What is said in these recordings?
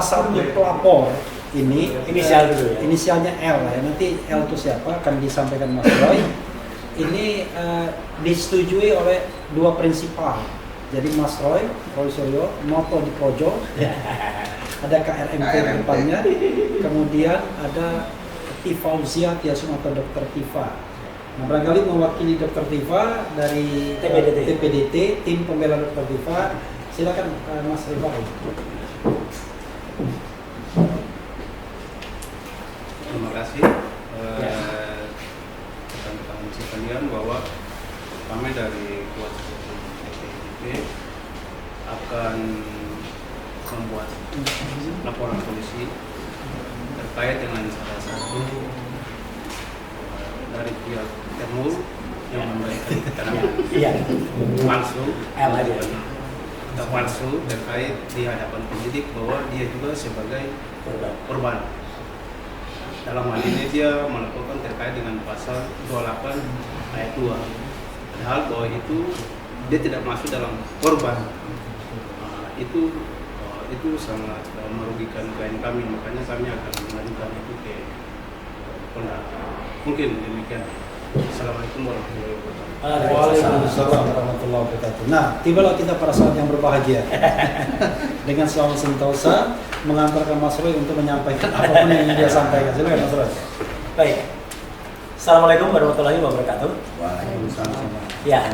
satu pelapor ini Inisial dulu ya? Inisialnya L ya. Nanti L itu siapa akan disampaikan Mas Roy. Ini disetujui oleh dua prinsipal. Jadi Mas Roy Suryo, noto di pojok, ada KRMT di depannya, kemudian ada Tifauzia Tiasum atau Dr. Tifa. Nah, barangkali mewakili Dr. Tifa dari TPDT, tim pembela Dr. Tifa. Silakan Mas Rifai. Terima kasih rekan-rekan sekalian bahwa kami dari kuasa hukum TPDT akan membuat laporan polisi terkait dengan salah satu dari pihak Temul yang memberikan keterangan palsu terkait di hadapan penyidik bahwa dia juga sebagai korban. Dalam hal ini dia melakukan terkait dengan pasal 28 ayat 2. Padahal bahwa itu dia tidak masuk dalam korban. Itu sangat merugikan klien kami, makanya kami akan mengajukan itu ke Polda. Mungkin demikian. Assalamualaikum warahmatullahi wabarakatuh. Waalaikumsalam warahmatullahi wabarakatuh. Nah, tibalah kita pada saat yang berbahagia dengan selamat sentosa mengantarkan Mas Roy untuk menyampaikan apapun yang ingin dia sampaikan. Silakan Mas Roy. Baik. Assalamualaikum warahmatullahi wabarakatuh. Waalaikumsalam. Ya.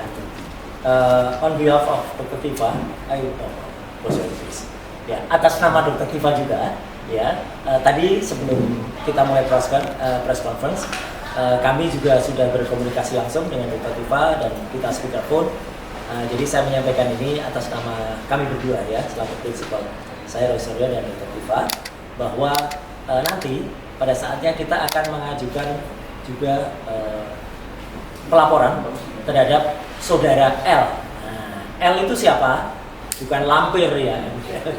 On behalf of Dr. Tifa, I will proceed this. Ya, atas nama Dr. Tifa juga, ya. Tadi sebelum kita mulai press conference, kami juga sudah berkomunikasi langsung dengan Dr. Tifa dan kita speakerphone. Jadi saya menyampaikan ini atas nama kami berdua ya, selaku prinsipal saya Roy Suryo dan Dr. Tifa, bahwa nanti pada saatnya kita akan mengajukan juga pelaporan terhadap saudara L. Nah, L itu siapa? Bukan lampir ya,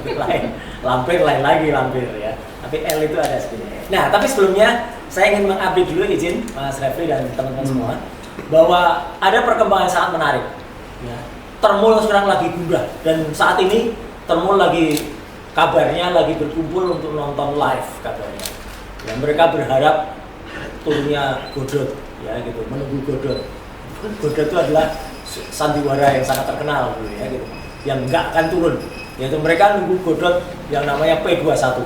lain. Lampir lain lagi lampir ya. Tapi L itu ada sebenarnya. Nah, tapi sebelumnya saya ingin mengupdate dulu, izin Mas Refli dan teman-teman semua, bahwa ada perkembangan sangat menarik. Ya. Termul sekarang lagi gundah dan saat ini Termul lagi kabarnya lagi berkumpul untuk nonton live kabarnya. Ya, mereka berharap turunnya Godot, ya gitu, menunggu Godot. Godot itu adalah sandiwara yang sangat terkenal, gitu, ya gitu, yang nggak akan turun. Yaitu mereka nunggu Godot yang namanya P21.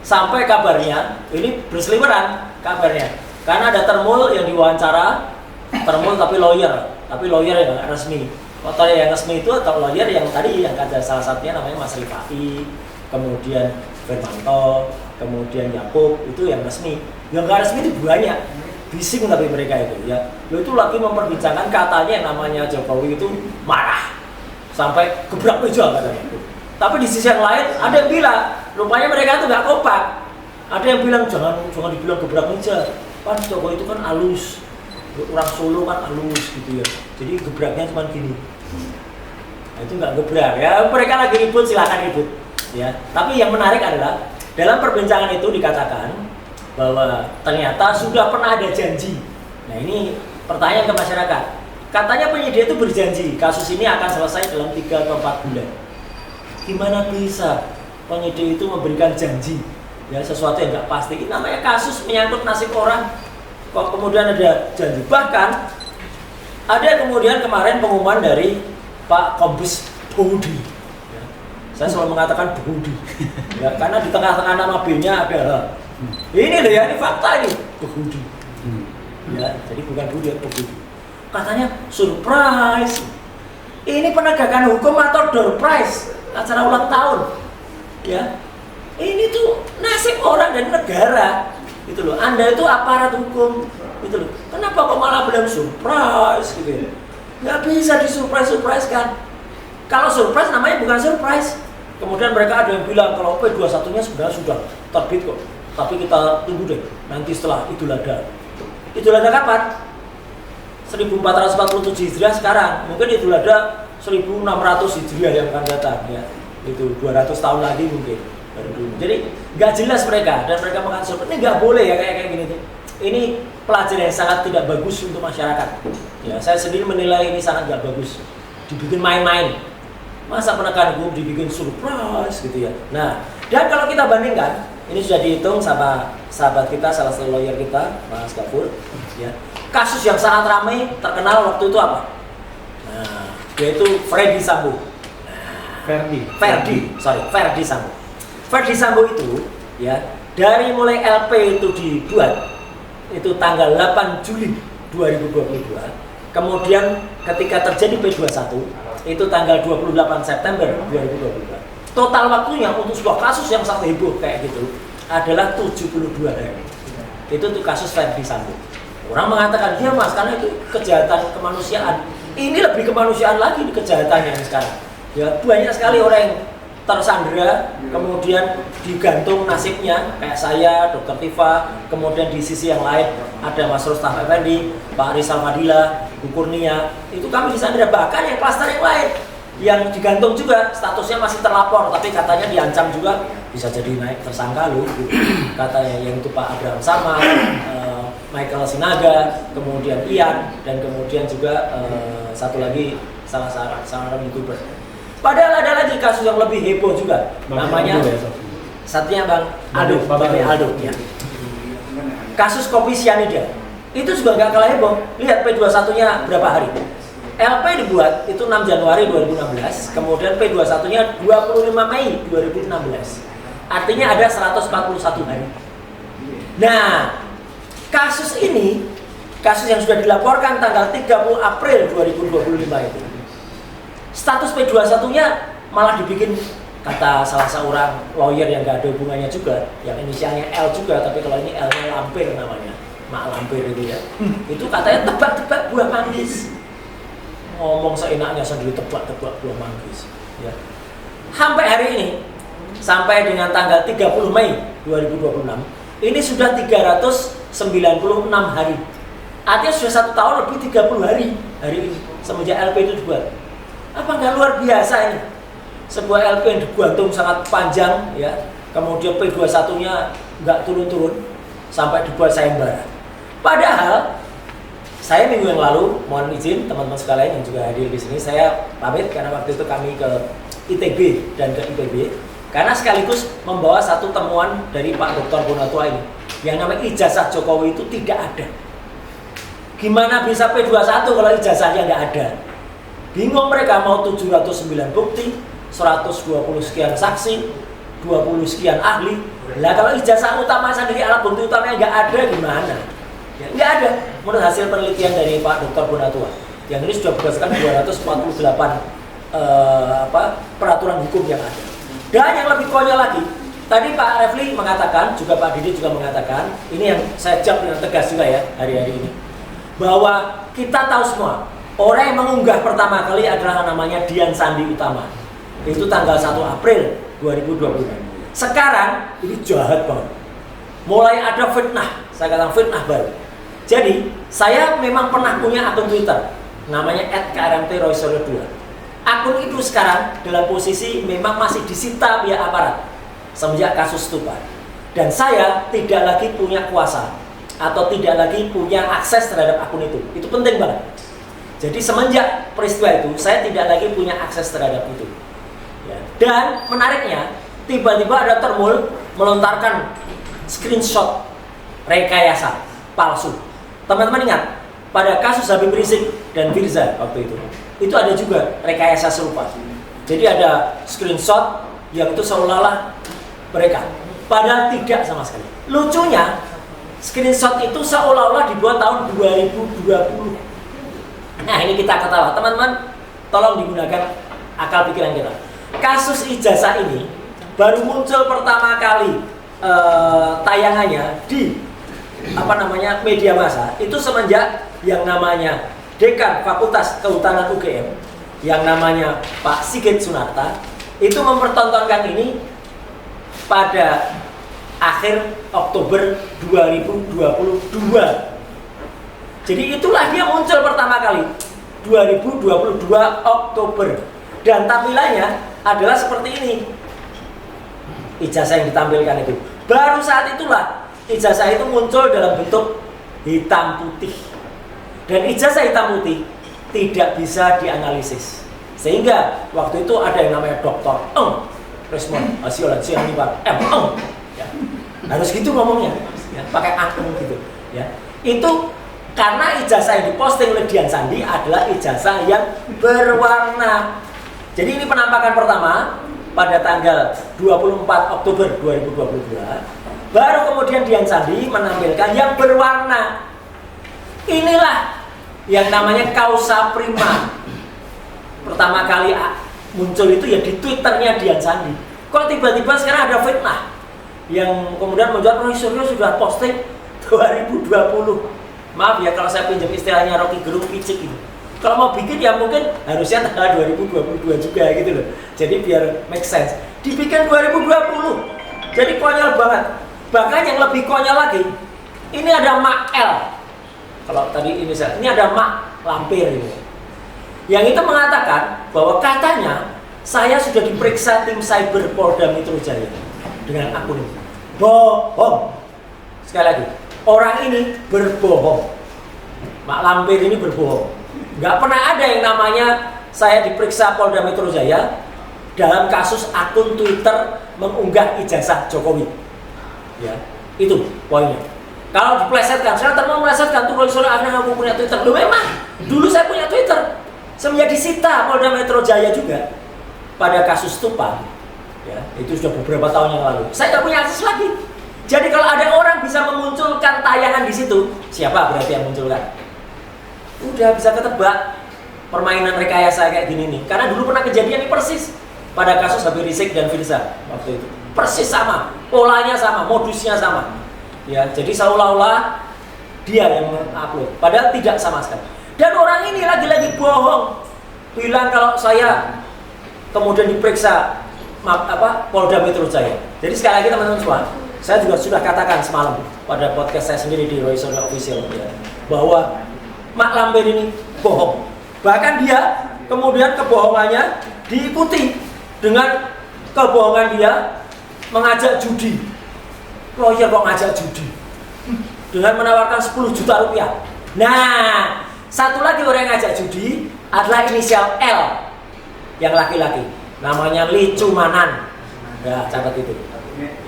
Sampai kabarnya, ini berseliweran kabarnya, karena ada Termul yang diwawancara, Termul tapi lawyer yang nggak resmi. Kalau yang resmi itu atau lawyer yang tadi yang ada salah satunya namanya Mas Rifai, kemudian Firmanto, kemudian Yakub, itu yang resmi. Yang nggak resmi itu banyak, bising tapi mereka itu ya. Itu lagi memperbincangkan katanya yang namanya Jokowi itu marah, sampai gebrak meja katanya. Tapi di sisi yang lain ada yang bilang, rupanya mereka itu nggak kompak. Ada yang bilang jangan dibilang gebrak meja. Kan Jokowi itu kan halus, orang Solo kan halus gitu ya. Jadi gebraknya cuma gini. Nah, itu nggak gebrak ya. Mereka lagi ribut, silakan ribut. Ya. Tapi yang menarik adalah dalam perbincangan itu dikatakan bahwa ternyata sudah pernah ada janji. Nah ini pertanyaan ke masyarakat. Katanya penyidik itu berjanji kasus ini akan selesai dalam 3 atau 4 bulan. Gimana bisa penyidik itu memberikan janji ya sesuatu yang nggak pasti? Ini namanya kasus menyangkut nasib orang, kok kemudian ada janji. Bahkan ada kemudian kemarin pengumuman dari Pak Kombes Budi ya. Saya selalu mengatakan Budi ya, karena di tengah-tengah nama B-nya ada ini loh ya, ini fakta ini Budi ya, jadi bukan Budi, Budi. Katanya surprise, ini penegakan hukum atau door prize acara ulang tahun ya, ini tuh nasib orang dan negara gitu loh. Anda itu aparat hukum gitu loh, kenapa kok malah bilang surprise gitu ya? Nggak bisa disurprise kan. Kalau surprise namanya bukan surprise. Kemudian mereka ada yang bilang kalau P21 nya sebenarnya sudah terbit kok, tapi kita tunggu deh nanti setelah Idul Adha. Idul Adha kapan? 1447 Hijriah sekarang, mungkin Idul Adha 1600 Hijriah yang akan datang ya, itu 200 tahun lagi mungkin baru dulu. Jadi nggak jelas mereka, dan mereka mengatakan ini nggak boleh ya kayak gini tuh. Ini pelajaran yang sangat tidak bagus untuk masyarakat. Ya, saya sendiri menilai ini sangat nggak bagus, dibikin main-main. Masa penegakan hukum dibikin surprise gitu ya. Nah, dan kalau kita bandingkan, ini sudah dihitung sama sahabat kita, salah satu lawyer kita, Mas Gafur, ya. Kasus yang sangat ramai terkenal waktu itu apa? Nah, yaitu Ferdi Sambo. Ferdi Sambo. Ferdi Sambo itu ya, dari mulai LP itu dibuat itu tanggal 8 Juli 2022. Kemudian ketika terjadi P21 itu tanggal 28 September 2022. Total waktunya untuk sebuah kasus yang sangat heboh kayak gitu adalah 72 hari. Itu tuh kasus Ferdi Sambo. Orang mengatakan dia Mas karena itu kejahatan kemanusiaan. Ini lebih kemanusiaan lagi di kejahatan yang sekarang. Ya banyak sekali orang yang tersandera, kemudian digantung nasibnya kayak saya, Dr. Tifa, kemudian di sisi yang lain ada Mas Rostaf Effendi, Pak Rizal Madila, Bu Kurnia, itu kami disandera, bahkan yang klaster yang lain yang digantung juga statusnya masih terlapor, tapi katanya diancam juga bisa jadi naik tersangka loh, katanya yang itu Pak Abraham Sama, Michael Sinaga, kemudian Ian, dan kemudian juga satu lagi salah seorang YouTuber. Padahal ada lagi kasus yang lebih heboh juga, namanya satunya Bang Aldo, ya. Kasus kopi cyanida itu juga nggak kalah heboh. Lihat P21-nya berapa hari? LP dibuat itu 6 Januari 2016, kemudian P21-nya 25 Mei 2016. Artinya ada 141 hari. Nah, kasus ini, kasus yang sudah dilaporkan tanggal 30 April 2025 itu, status P21-nya malah dibikin, kata salah seorang lawyer yang gak ada hubungannya juga, yang inisialnya L juga, tapi kalau ini L-nya Lampir namanya, Mak Lampir itu ya. Itu katanya tebak-tebak buah manggis. Ngomong seenaknya sendiri tebak-tebak buah manggis. Ya. Sampai hari ini, sampai dengan tanggal 30 Mei 2026, ini sudah 396 hari. Artinya sudah 1 tahun lebih 30 hari ini semenjak LP itu dibuat. Apa nggak luar biasa ini? Sebuah LP yang digantung sangat panjang ya, kemudian P21-nya nggak turun-turun sampai dibuat sayembara. Padahal saya minggu yang lalu, mohon izin teman-teman sekalian yang juga hadir di sini, saya pamit karena waktu itu kami ke ITB dan ke IPB karena sekaligus membawa satu temuan dari Pak Dr. Bonatua ini yang namanya ijazah Jokowi itu tidak ada. Gimana bisa P21 kalau ijazahnya nggak ada? Bingung mereka, mau 709 bukti, 120 sekian saksi, 20 sekian ahli. Lah kalau ijazah utama sendiri, alat bukti utamanya nggak ada gimana? Ya, nggak ada. Menurut hasil penelitian dari Pak Dr. Bonatua, yang ini sudah berdasarkan 248 peraturan hukum yang ada. Dan yang lebih konyol lagi, tadi Pak Refli mengatakan, juga Pak Didi juga mengatakan, ini yang saya jawab dengan tegas juga ya hari-hari ini, bahwa kita tahu semua, orang yang mengunggah pertama kali adalah namanya Dian Sandi Utama. Itu tanggal 1 April 2020. Sekarang ini jahat banget. Mulai ada fitnah, saya katakan fitnah baru. Jadi, saya memang pernah punya akun Twitter namanya @krmtroysuryo2. Akun itu sekarang dalam posisi memang masih disita pihak aparat semenjak kasus Stupa. Dan saya tidak lagi punya kuasa atau tidak lagi punya akses terhadap akun itu. Itu penting banget. Jadi semenjak peristiwa itu, saya tidak lagi punya akses terhadap itu. Ya. Dan menariknya, tiba-tiba ada Termul melontarkan screenshot rekayasa palsu. Teman-teman ingat, pada kasus Habib Rizik dan Firza waktu itu ada juga rekayasa serupa. Jadi ada screenshot yang itu seolah-olah mereka, padahal tidak sama sekali. Lucunya, screenshot itu seolah-olah dibuat tahun 2020. Nah ini kita ketawa, teman-teman tolong digunakan akal pikiran kita. Kasus ijazah ini baru muncul pertama kali tayangannya di media massa itu semenjak yang namanya Dekan Fakultas Kehutanan UGM yang namanya Pak Sigit Sunarta itu mempertontonkan ini pada akhir Oktober 2022. Jadi itulah dia muncul pertama kali 2022 Oktober dan tampilannya adalah seperti ini. Ijazah yang ditampilkan itu baru saat itulah ijazah itu muncul dalam bentuk hitam putih dan ijazah hitam putih tidak bisa dianalisis Sehingga waktu itu ada yang namanya Dr. Resmond Asiolan Sianipar ya. Harus gitu ngomongnya, ya, pakai angkung gitu, ya. Itu karena ijazah yang diposting oleh Dian Sandi adalah ijazah yang berwarna. Jadi ini penampakan pertama pada tanggal 24 Oktober 2022. Baru kemudian Dian Sandi menampilkan yang berwarna. Inilah yang namanya causa prima. Pertama kali muncul itu ya di Twitternya Dian Sandi. Kok tiba-tiba sekarang ada fitnah yang kemudian membuat Roy Suryo sudah posting 2020. Maaf ya kalau saya pinjam istilahnya Rocky Gerung picik gitu. Kalau mau bikin ya mungkin harusnya tanggal 2022 juga gitu loh. Jadi biar make sense. Dibikin 2020. Jadi konyol banget. Bahkan yang lebih konyol lagi, ini ada Mak L. Kalau tadi ini ada Mak Lampir ini. Yang itu mengatakan bahwa katanya saya sudah diperiksa tim cyber Polda Metro Jaya dengan akun ini. Bohong. Sekali lagi, orang ini berbohong. Mak Lampir ini berbohong. Nggak pernah ada yang namanya saya diperiksa Polda Metro Jaya dalam kasus akun Twitter mengunggah ijazah Jokowi. Ya, itu poinnya. Kalau diplesetkan, saya mau melesetkan tuh Roy Suryo akhirnya aku punya Twitter. Loh memang, dulu saya punya Twitter. Semenjak disita Polda Metro Jaya juga pada kasus Tupan, ya, itu sudah beberapa tahun yang lalu. Saya nggak punya akses lagi. Jadi kalau ada orang bisa memunculkan tayangan di situ, siapa berarti yang munculkan? Udah bisa ketebak permainan rekayasa kayak gini nih. Karena dulu pernah kejadian ini persis pada kasus Habib Rizik dan Firza waktu itu. Persis sama, polanya sama, modusnya sama. Ya, jadi seolah-olah dia yang mengupload, padahal tidak sama sekali. Dan orang ini lagi-lagi bohong, bilang kalau saya kemudian diperiksa Polda Metro Jaya. Jadi sekali lagi teman-teman semua, saya juga sudah katakan semalam pada podcast saya sendiri di Roy Suryo Official, ya, bahwa Mak Lampir ini bohong. Bahkan dia kemudian kebohongannya diikuti dengan kebohongan dia mengajak judi. Lawyer kok ngajak judi dengan menawarkan 10 juta rupiah. Nah, satu lagi orang yang ngajak judi adalah inisial L yang laki-laki, namanya Lee Cumanan. Ya, catat itu.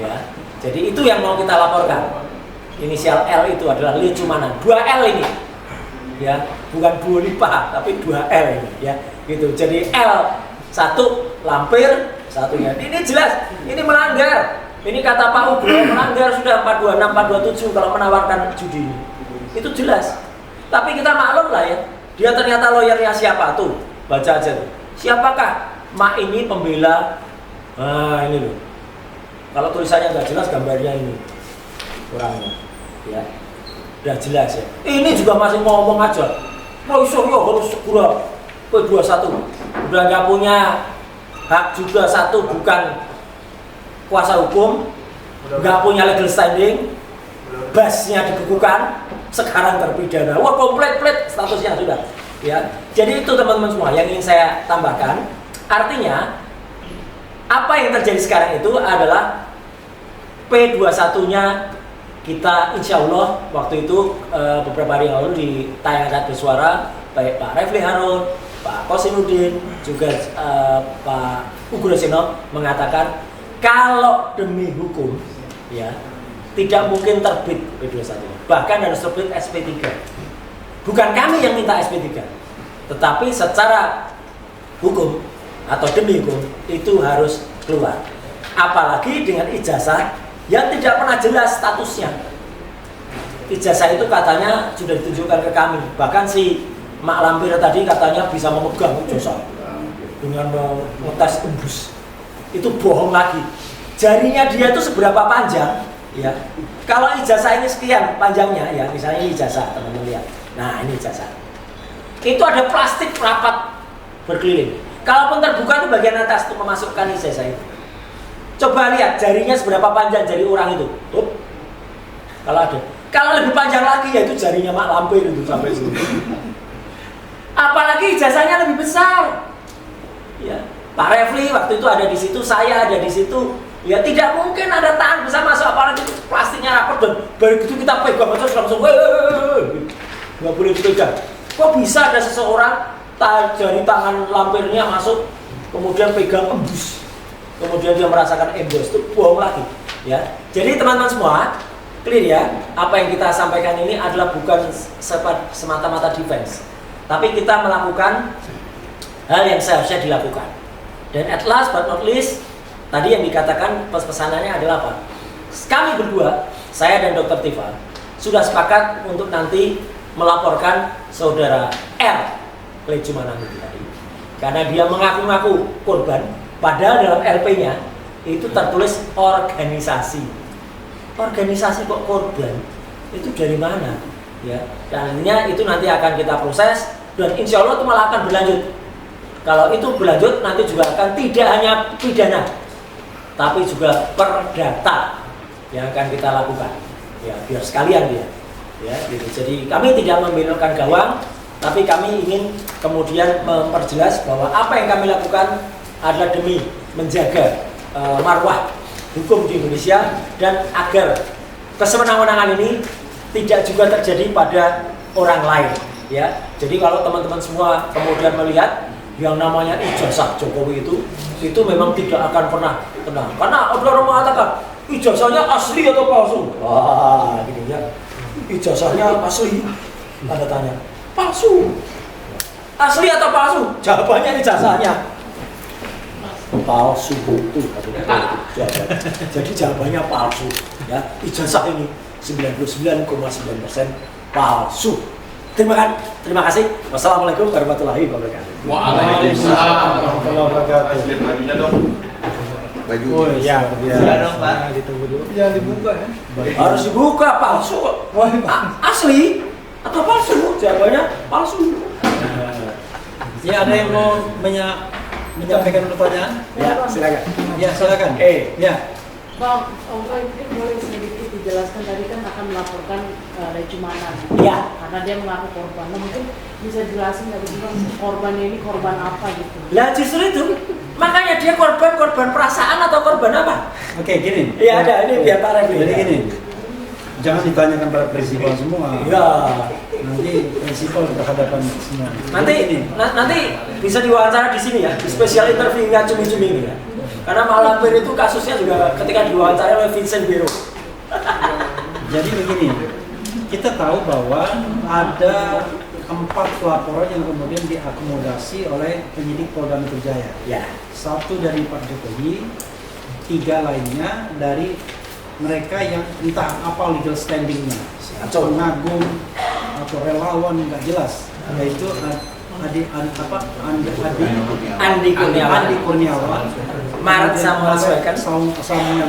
Ya, jadi itu yang mau kita laporkan. Inisial L itu adalah Lee Cumanan. 2 L ini, ya, bukan Dua Lipa, tapi 2 L ini, ya, gitu. Jadi L 1 Lampir, satunya. Ini jelas, ini melanggar. Ini kata Pak Ugro melanggar sudah 426, 427 kalau menawarkan judi ini. Itu jelas. Tapi kita maklum lah ya. Dia ternyata lawyernya siapa tuh? Baca aja tuh. Siapakah Mak ini pembela? Nah ini loh. Kalau tulisannya nggak jelas, gambarnya ini orangnya. Ya, udah jelas ya. Ini juga masih ngomong aja. Roy Suryo harus segera P21. Udah nggak punya hak juga, satu bukan kuasa hukum, nggak punya legal standing, basnya dibekukan, sekarang terpidana. Wah, komplit statusnya sudah. Ya, jadi itu teman-teman semua yang ingin saya tambahkan. Artinya apa yang terjadi sekarang itu adalah P21-nya kita insya Allah waktu itu beberapa hari yang lalu di tayangan bersuara baik Pak Refli Harun, Pak Kosinuddin, juga Pak Ugro Seno mengatakan kalau demi hukum, ya, tidak mungkin terbit P21, bahkan harus terbit SP3. Bukan kami yang minta SP3, tetapi secara hukum atau demi hukum itu harus keluar. Apalagi dengan ijazah yang tidak pernah jelas statusnya. Ijazah itu katanya sudah ditunjukkan ke kami, bahkan si Mak Lampir tadi katanya bisa memegang ijazah dengan mengetes embus. Itu bohong lagi. Jarinya dia itu seberapa panjang, ya. Kalau ijazah ini sekian panjangnya, ya, misalnya ini ijazah, teman-teman lihat. Nah, ini ijazah. Itu ada plastik rapat berkeliling. Kalaupun terbuka itu bagian atas untuk memasukkan ijazah itu. Coba lihat jarinya seberapa panjang jari orang itu. Kalau ada. Kalau lebih panjang lagi ya itu jarinya Mak Lampir itu sampai sini. Apalagi ijazahnya lebih besar. Ya. Pak Refli waktu itu ada di situ, saya ada di situ. Ya tidak mungkin ada tangan bisa masuk, apalagi itu plastiknya rapat dan begitu kita pegang aja langsung nggak boleh dipegang. Kok bisa ada seseorang jari tangan lampirnya masuk, kemudian pegang embus, kemudian dia merasakan embus, itu bohong lagi ya. Jadi teman-teman semua clear ya, apa yang kita sampaikan ini adalah bukan semata-mata defense, tapi kita melakukan hal yang seharusnya dilakukan. Dan at last but not least, tadi yang dikatakan pesanannya adalah apa? Kami berdua, saya dan Dr. Tifa, sudah sepakat untuk nanti melaporkan saudara R Lecumanan itu tadi, karena dia mengaku-ngaku korban, padahal dalam LP-nya itu tertulis organisasi. Organisasi kok korban? Itu dari mana? Ya, dan artinya itu nanti akan kita proses dan insya Allah itu malah akan berlanjut. Kalau itu berlanjut nanti juga akan tidak hanya pidana, tapi juga perdata yang akan kita lakukan. Ya, biar sekalian dia. Ya, gitu. Jadi kami tidak membelokkan gawang, tapi kami ingin kemudian memperjelas bahwa apa yang kami lakukan adalah demi menjaga marwah hukum di Indonesia dan agar kesewenang-wenangan ini tidak juga terjadi pada orang lain. Ya, jadi kalau teman-teman semua kemudian melihat yang namanya ijazah Jokowi itu memang tidak akan pernah tenang, karena ada orang mengatakan ijazahnya asli atau palsu. Wah, gini ya, ijazahnya asli, tanda tanya, palsu, asli atau palsu? Jawabannya ijazahnya palsu itu. Jadi jawabannya palsu. Ya, ijazah ini 99,9% palsu. Terima kasih. Wassalamualaikum warahmatullahi wabarakatuh. Waalaikumsalam warahmatullahi wabarakatuh. Bajunya dong. Baju. Oh iya, Sudah dong, Pak. Ditunggu dulu. Jangan dibuka ya. Harus dibuka, palsu. Asli atau palsu? Jawabannya palsu. Ya, ada yang mau menyampaikan pertanyaan? Ya, silakan. Ya, silakan. Ya. Bang, mungkin boleh sedikit dijelaskan, tadi kan akan melaporkan Lecumanan. Ya. Karena dia mengaku korban. Nah, mungkin bisa jelasin dari Bang, korbannya ini korban apa gitu? Lah justru itu, makanya dia korban perasaan atau korban apa? Oke, gini. Iya ada, ini biar Pak Refli. Jadi gini, jangan ditanyakan pada prinsipal semua. Ya. Nanti prinsipal berhadapan semua. Nanti Jadi gini, nanti bisa diwawancara di sini ya, di special interview-nya cumi-cumi ini ya. Karena Malampir itu kasusnya juga ketika diwawancara oleh Vincent Biro. jadi begini, kita tahu bahwa ada 4 laporan yang kemudian diakomodasi oleh penyidik Polda Metro Jaya. Ya. 1 dari Pak Jokowi, 3 lainnya dari mereka yang entah apa legal standingnya, pengagum atau relawan nggak jelas, yaitu Andi Kurniawan, Maret Samuel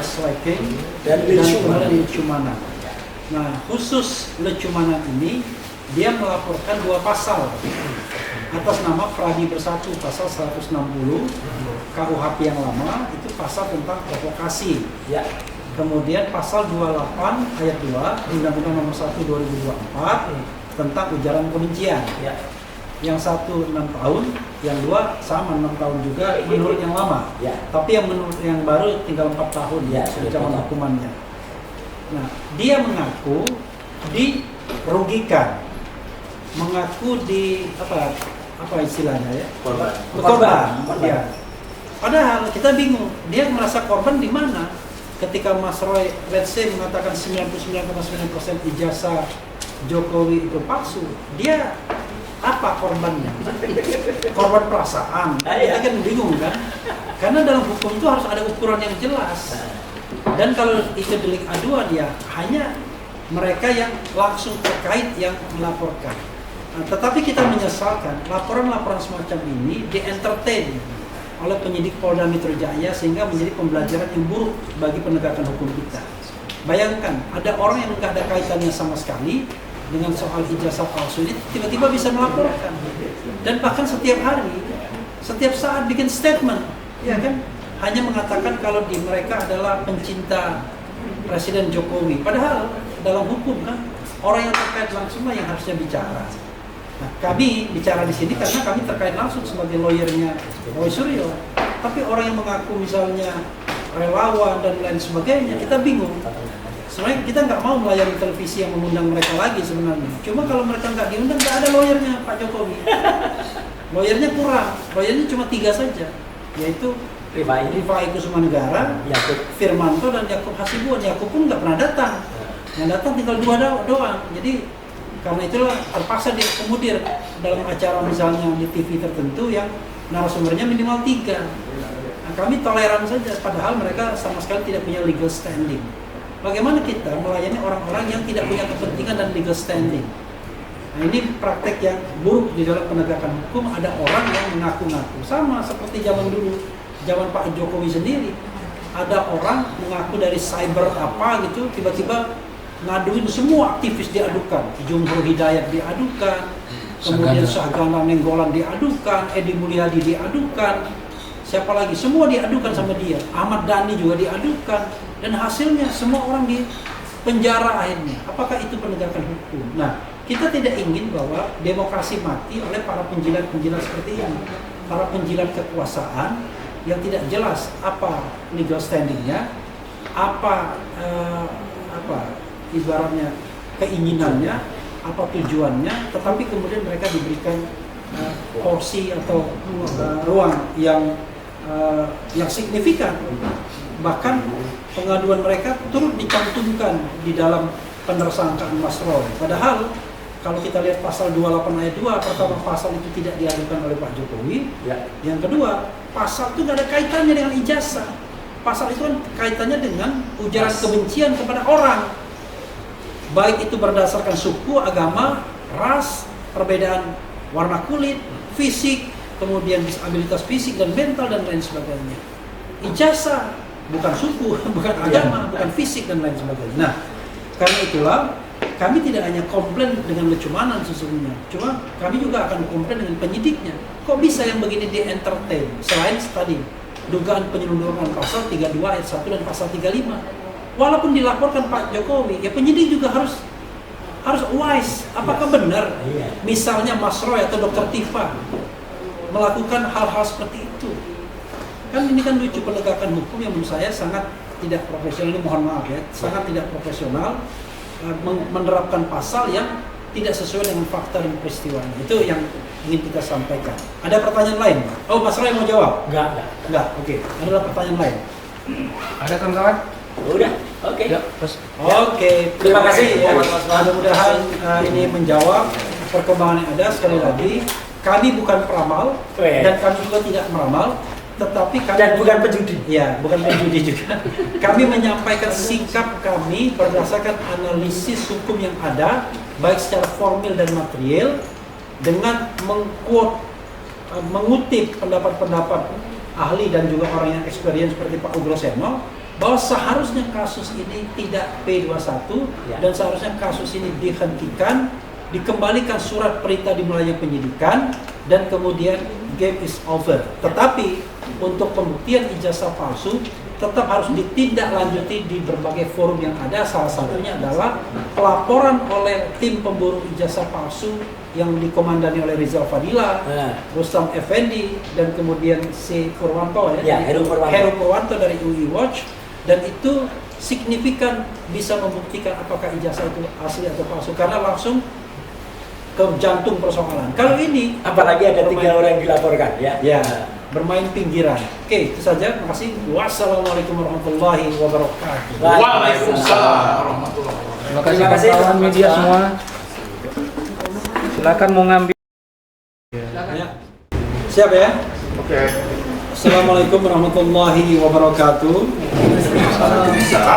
Sweken, dan Lecumanan. Nah, khusus Lecumanan ini dia melaporkan 2 pasal atas nama Pradi Bersatu, pasal 160 KUHP yang lama, itu pasal tentang provokasi. Ya. Kemudian pasal 28 ayat 2 Undang-Undang Nomor 1 2024 tentang ujaran kebencian. Ya. Yang 1 6 tahun, yang 2 sama 6 tahun juga menurut yang lama. Ya. Tapi yang menurut yang baru tinggal 4 tahun Ya, ancaman sudah. hukumannya. Nah, dia mengaku dirugikan, mengaku di apa istilahnya ya? Korban. Ya. Padahal kita bingung, dia merasa korban di mana? Ketika Mas Roy, let's say, mengatakan 99,9% ijazah Jokowi itu palsu, dia apa korbannya? Korban perasaan. Kita kan bingung kan? Karena dalam hukum itu harus ada ukuran yang jelas. Dan kalau itu delik aduan ya hanya mereka yang langsung terkait yang melaporkan. Nah, tetapi kita menyesalkan laporan-laporan semacam ini di-entertain oleh penyidik Polda Metro Jaya sehingga menjadi pembelajaran yang buruk bagi penegakan hukum kita. Bayangkan ada orang yang nggak ada kaitannya sama sekali dengan soal ijazah palsu ini tiba-tiba bisa melaporkan dan bahkan setiap hari, setiap saat bikin statement, ya kan? Hanya mengatakan kalau mereka adalah pencinta Presiden Jokowi. Padahal dalam hukum kan orang yang terkait langsung lah yang harusnya bicara. Nah, kami bicara di sini karena kami terkait langsung sebagai lawyernya Roy Suryo. Tapi orang yang mengaku misalnya relawan dan lain sebagainya, kita bingung. Sebenarnya kita nggak mau melayani televisi yang mengundang mereka lagi sebenarnya. Cuma kalau mereka nggak diundang, nggak ada lawyernya Pak Jokowi. lawyernya kurang, lawyernya cuma 3 saja, yaitu Rifai Kusumanegara, Yakub Firmanto, dan Yakub Hasibuan. Yakub pun nggak pernah datang, yang datang tinggal 2 doang. Jadi karena itulah terpaksa diakomodir dalam acara misalnya di TV tertentu yang narasumbernya minimal 3. Nah, kami toleran saja, padahal mereka sama sekali tidak punya legal standing. Bagaimana kita melayani orang-orang yang tidak punya kepentingan dan legal standing? Nah, ini praktek yang buruk di dalam penegakan hukum. Ada orang yang mengaku-ngaku, sama seperti zaman dulu, zaman Pak Jokowi sendiri. Ada orang mengaku dari cyber apa gitu, tiba-tiba ngaduin semua aktivis diadukan. Jumhur Hidayat diadukan, kemudian Syahgana Nenggolan diadukan, Edi Mulyadi diadukan, siapa lagi? Semua diadukan sama dia. Ahmad Dhani juga diadukan, dan hasilnya semua orang di penjara akhirnya. Apakah itu penegakan hukum? Nah, kita tidak ingin bahwa demokrasi mati oleh para penjilat-penjilat seperti ini, para penjilat kekuasaan yang tidak jelas apa legal standingnya, apa ibaratnya keinginannya, apa tujuannya, tetapi kemudian mereka diberikan porsi atau ruang yang signifikan. Bahkan pengaduan mereka turut dicantumkan di dalam penersangkaan Mas Roy. Padahal kalau kita lihat pasal 28 ayat 2, pertama pasal itu tidak diadukan oleh Pak Jokowi. Ya. Yang kedua, pasal itu tidak ada kaitannya dengan ijazah. Pasal itu kan kaitannya dengan ujaran kebencian kepada orang. Baik itu berdasarkan suku, agama, ras, perbedaan warna kulit, fisik, kemudian disabilitas fisik dan mental dan lain sebagainya. Ijazah bukan suku, bukan agama, bukan fisik dan lain sebagainya. Nah, karena itulah kami tidak hanya komplain dengan lecumanan sesungguhnya, cuma kami juga akan komplain dengan penyidiknya. Kok bisa yang begini di-entertain? Selain tadi, dugaan penyelundupan pasal 32 ayat 1 dan pasal 35. Walaupun dilaporkan Pak Jokowi, ya penyidik juga harus wise. Apakah benar misalnya Mas Roy atau Dr. Tifa melakukan hal-hal seperti itu? Kan ini kan lucu, penegakan hukum yang menurut saya sangat tidak profesional. Ini mohon maaf ya, sangat tidak profesional, menerapkan pasal yang tidak sesuai dengan fakta dan peristiwanya. Itu yang ingin kita sampaikan. Ada pertanyaan lain? Oh, Mas Roy mau jawab? Enggak. Oke. Ada pertanyaan lain? Ada kawan-kawan? Udah, oke. Ya, Oke. Terima kasih ya, Mas. Mudah-mudahan ini menjawab perkembangan yang ada. Sekali lagi, kami bukan peramal dan kami juga tidak meramal. Tetapi kami dan bukan penjudi. Ya, bukan penjudi juga. Kami menyampaikan sikap kami berdasarkan analisis hukum yang ada, baik secara formil dan material, dengan mengutip pendapat-pendapat ahli dan juga orang yang experience seperti Pak Ugroseno, bahwa seharusnya kasus ini tidak P21 dan seharusnya kasus ini dihentikan, dikembalikan surat perintah dimulainya penyidikan, dan kemudian game is over. Tetapi untuk pembuktian ijazah palsu tetap harus ditindaklanjuti di berbagai forum yang ada. Salah satunya adalah pelaporan oleh tim pemburu ijazah palsu yang dikomandani oleh Rizal Fadila, Rustam Effendi, dan kemudian si Purwanto Heru Purwanto dari UI Watch, dan itu signifikan bisa membuktikan apakah ijazah itu asli atau palsu karena langsung ke jantung persoalan. Kalau ini apalagi ada 3 orang yang dilaporkan ya. Bermain pinggiran. Oke, itu saja. Terima kasih. Wassalamualaikum warahmatullahi wabarakatuh. Waalaikumsalam warahmatullahi wabarakatuh. Terima kasih kawan media semua. Silakan mau ngambil. Ya. Siap ya? Oke. Assalamualaikum warahmatullahi wabarakatuh.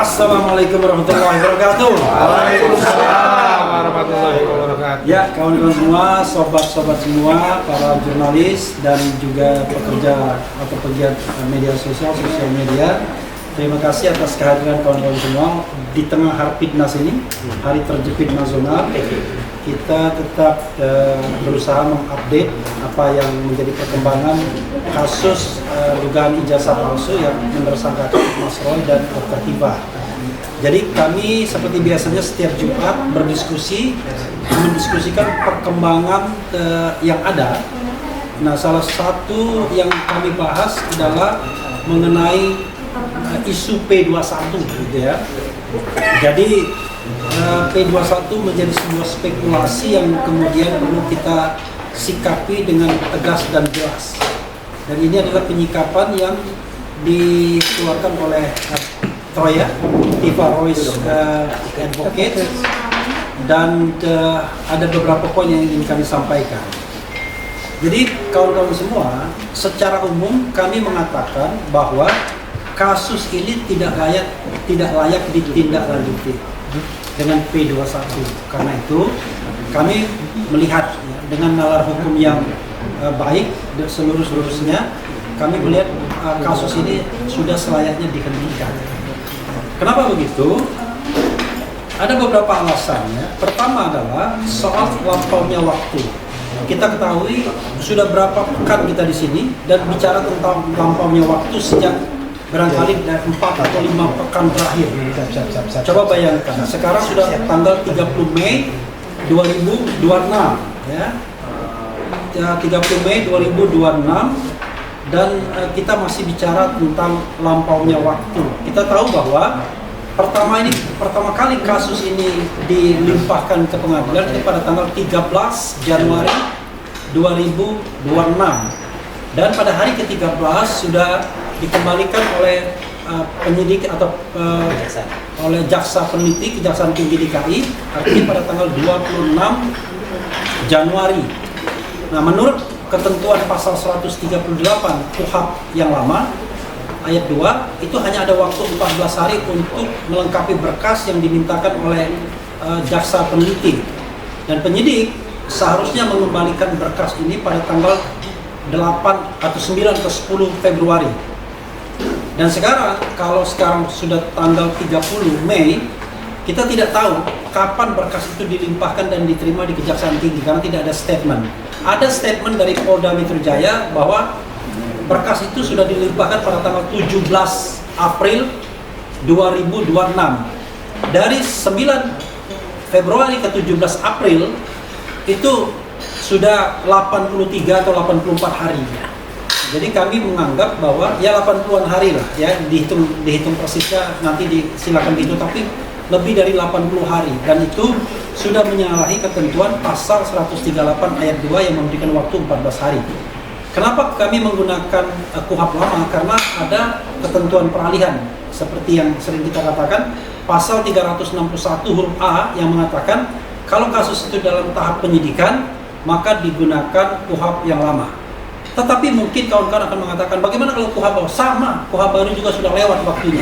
Assalamualaikum warahmatullahi wabarakatuh. Waalaikumsalam warahmatullahi wabarakatuh. Ya, kawan-kawan semua, sobat-sobat semua, para jurnalis dan juga pekerja atau pegiat media sosial media. Terima kasih atas kehadiran kawan-kawan semua di tengah Harpidnas ini, Hari Terjepit Nasional. Kita tetap berusaha mengupdate apa yang menjadi perkembangan kasus dugaan ijazah palsu yang menersangkakan Mas Roy dan Dr. Tifa. Jadi kami seperti biasanya setiap Jumat mendiskusikan perkembangan yang ada. Nah, salah satu yang kami bahas adalah mengenai isu P21 gitu ya. Jadi P21 menjadi sebuah spekulasi yang kemudian perlu kita sikapi dengan tegas dan jelas. Dan ini adalah penyikapan yang dikeluarkan oleh Troya, Tifa Royce Advocate, dan ada beberapa poin yang ingin kami sampaikan. Jadi kawan-kawan semua, secara umum kami mengatakan bahwa kasus ini tidak layak ditindaklanjuti dengan P21. Karena itu kami melihat dengan nalar hukum yang baik seluruhnya, kami melihat kasus ini sudah selayaknya dihentikan. Kenapa begitu? Ada beberapa alasannya. Pertama adalah soal lampaunya waktu. Kita ketahui sudah berapa pekan kita di sini dan bicara tentang lampaunya waktu sejak barangkali dari 4 atau 5 pekan terakhir. Coba bayangkan, sekarang sudah tanggal 30 Mei 2026 ya. 30 Mei 2026 dan kita masih bicara tentang lampaunya waktu. Kita tahu bahwa pertama kali kasus ini dilimpahkan ke pengadilan itu pada tanggal 13 Januari 2026 dan pada hari ke-13 sudah dikembalikan oleh penyidik atau oleh jaksa peneliti Kejaksaan Tinggi DKI, artinya pada tanggal 26 Januari. Nah, menurut ketentuan pasal 138 KUHP yang lama ayat 2 itu hanya ada waktu 14 hari untuk melengkapi berkas yang dimintakan oleh jaksa peneliti, dan penyidik seharusnya mengembalikan berkas ini pada tanggal 8 atau 9 ke 10 Februari. Dan sekarang, kalau sekarang sudah tanggal 30 Mei, kita tidak tahu kapan berkas itu dilimpahkan dan diterima di Kejaksaan Tinggi karena tidak ada statement. Ada statement dari Polda Metro Jaya bahwa berkas itu sudah dilimpahkan pada tanggal 17 April 2026. Dari 9 Februari ke 17 April itu sudah 83 atau 84 hari. Jadi kami menganggap bahwa ya 80-an hari lah ya, dihitung persisnya nanti silakan gitu, tapi lebih dari 80 hari, dan itu sudah menyalahi ketentuan pasal 138 ayat 2 yang memberikan waktu 14 hari. Kenapa kami menggunakan KUHP lama? Karena ada ketentuan peralihan seperti yang sering kita katakan pasal 361 huruf A yang mengatakan kalau kasus itu dalam tahap penyidikan maka digunakan KUHP yang lama. Tetapi mungkin kawan-kawan akan mengatakan bagaimana kalau KUHP baru? Sama, KUHP baru juga sudah lewat waktunya.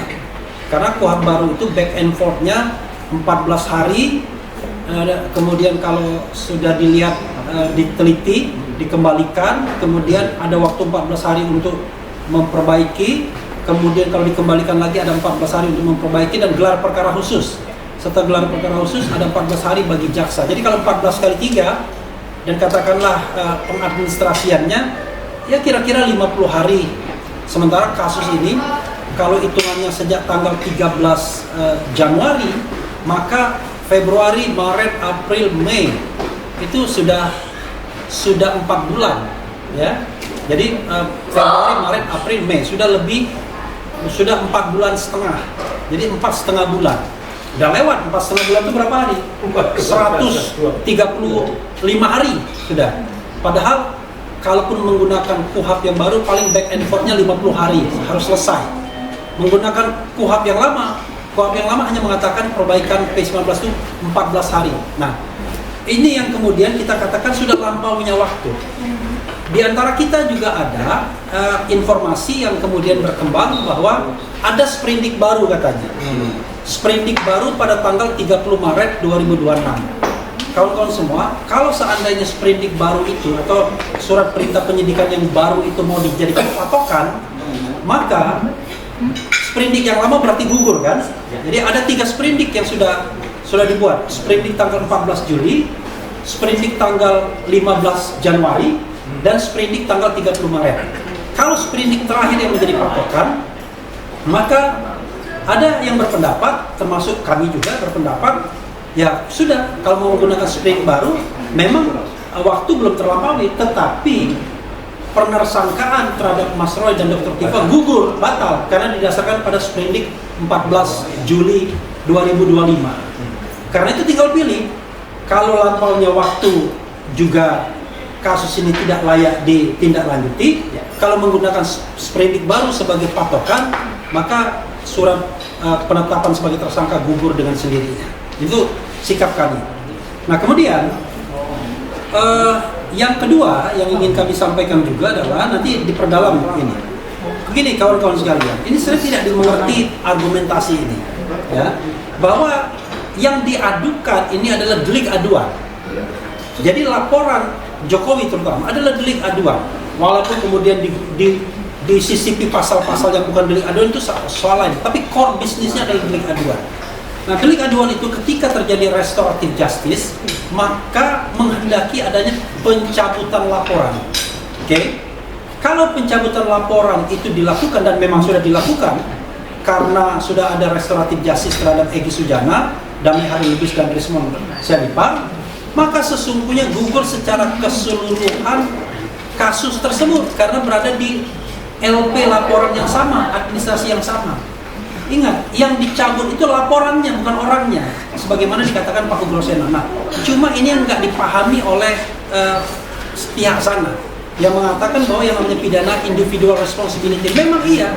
Karena KUHP baru itu back and forth-nya 14 hari, kemudian kalau sudah dilihat, diteliti, dikembalikan, kemudian ada waktu 14 hari untuk memperbaiki, kemudian kalau dikembalikan lagi ada 14 hari untuk memperbaiki, dan gelar perkara khusus. Setelah gelar perkara khusus ada 14 hari bagi jaksa. Jadi kalau 14 kali 3 dan katakanlah pengadministrasiannya ya kira-kira 50 hari. Sementara kasus ini kalau hitungannya sejak tanggal 13 Januari, maka Februari, Maret, April, Mei itu sudah 4 bulan ya. Jadi Februari, Maret, April, Mei sudah 4 bulan setengah. Jadi 4,5 bulan. Udah lewat 4,5 bulan itu berapa hari? 135 hari sudah. Padahal kalaupun menggunakan KUHP yang baru paling back and forth-nya 50 hari harus selesai. Menggunakan KUHP yang lama hanya mengatakan perbaikan P19 itu 14 hari. Nah, ini yang kemudian kita katakan sudah lampaunya waktu. Di antara kita juga ada informasi yang kemudian berkembang bahwa ada sprindik baru katanya. Sprindik baru pada tanggal 30 Maret 2026. Kawan-kawan semua, kalau seandainya sprindik baru itu atau surat perintah penyidikan yang baru itu mau dijadikan patokan, maka sprindik yang lama berarti gugur kan? Jadi ada 3 sprindik yang sudah dibuat. Sprindik tanggal 14 Juli, sprindik tanggal 15 Januari, dan sprindik tanggal 30 Maret. Kalau sprindik terakhir yang menjadi patokan, maka ada yang berpendapat, termasuk kami juga berpendapat, ya sudah, kalau mau menggunakan sprindik baru, memang waktu belum terlampaui, tetapi penersangkaan terhadap Mas Roy dan Dr. Tifa gugur, batal, karena didasarkan pada sprindik 14 Juli 2025. Karena itu tinggal pilih, kalau lampaunya waktu juga kasus ini tidak layak ditindaklanjuti, kalau menggunakan sprindik baru sebagai patokan, maka surat penetapan sebagai tersangka gugur dengan sendirinya. Itu sikap kami. Nah kemudian yang kedua yang ingin kami sampaikan juga adalah nanti diperdalam ini. Begini kawan-kawan sekalian, ini saya tidak dimengerti argumentasi ini, ya, bahwa yang diadukan ini adalah delik aduan. Jadi laporan Jokowi terutama adalah delik aduan, walaupun kemudian disisipi pasal-pasal yang bukan delik aduan itu soal lain, tapi core bisnisnya adalah delik aduan. Nah, delik aduan itu ketika terjadi restoratif justice, maka menghendaki adanya pencabutan laporan. Oke? Kalau pencabutan laporan itu dilakukan dan memang sudah dilakukan karena sudah ada restoratif justice terhadap Egy Sujana, Damai Hari Lubis dan Rismond Syarifah, maka sesungguhnya gugur secara keseluruhan kasus tersebut karena berada di LP laporan yang sama, administrasi yang sama. Ingat, yang dicabut itu laporannya, bukan orangnya, sebagaimana dikatakan Pak Ugrosena. Nah, cuma ini yang nggak dipahami oleh pihak sana, yang mengatakan bahwa yang namanya pidana individual responsibility. Memang iya,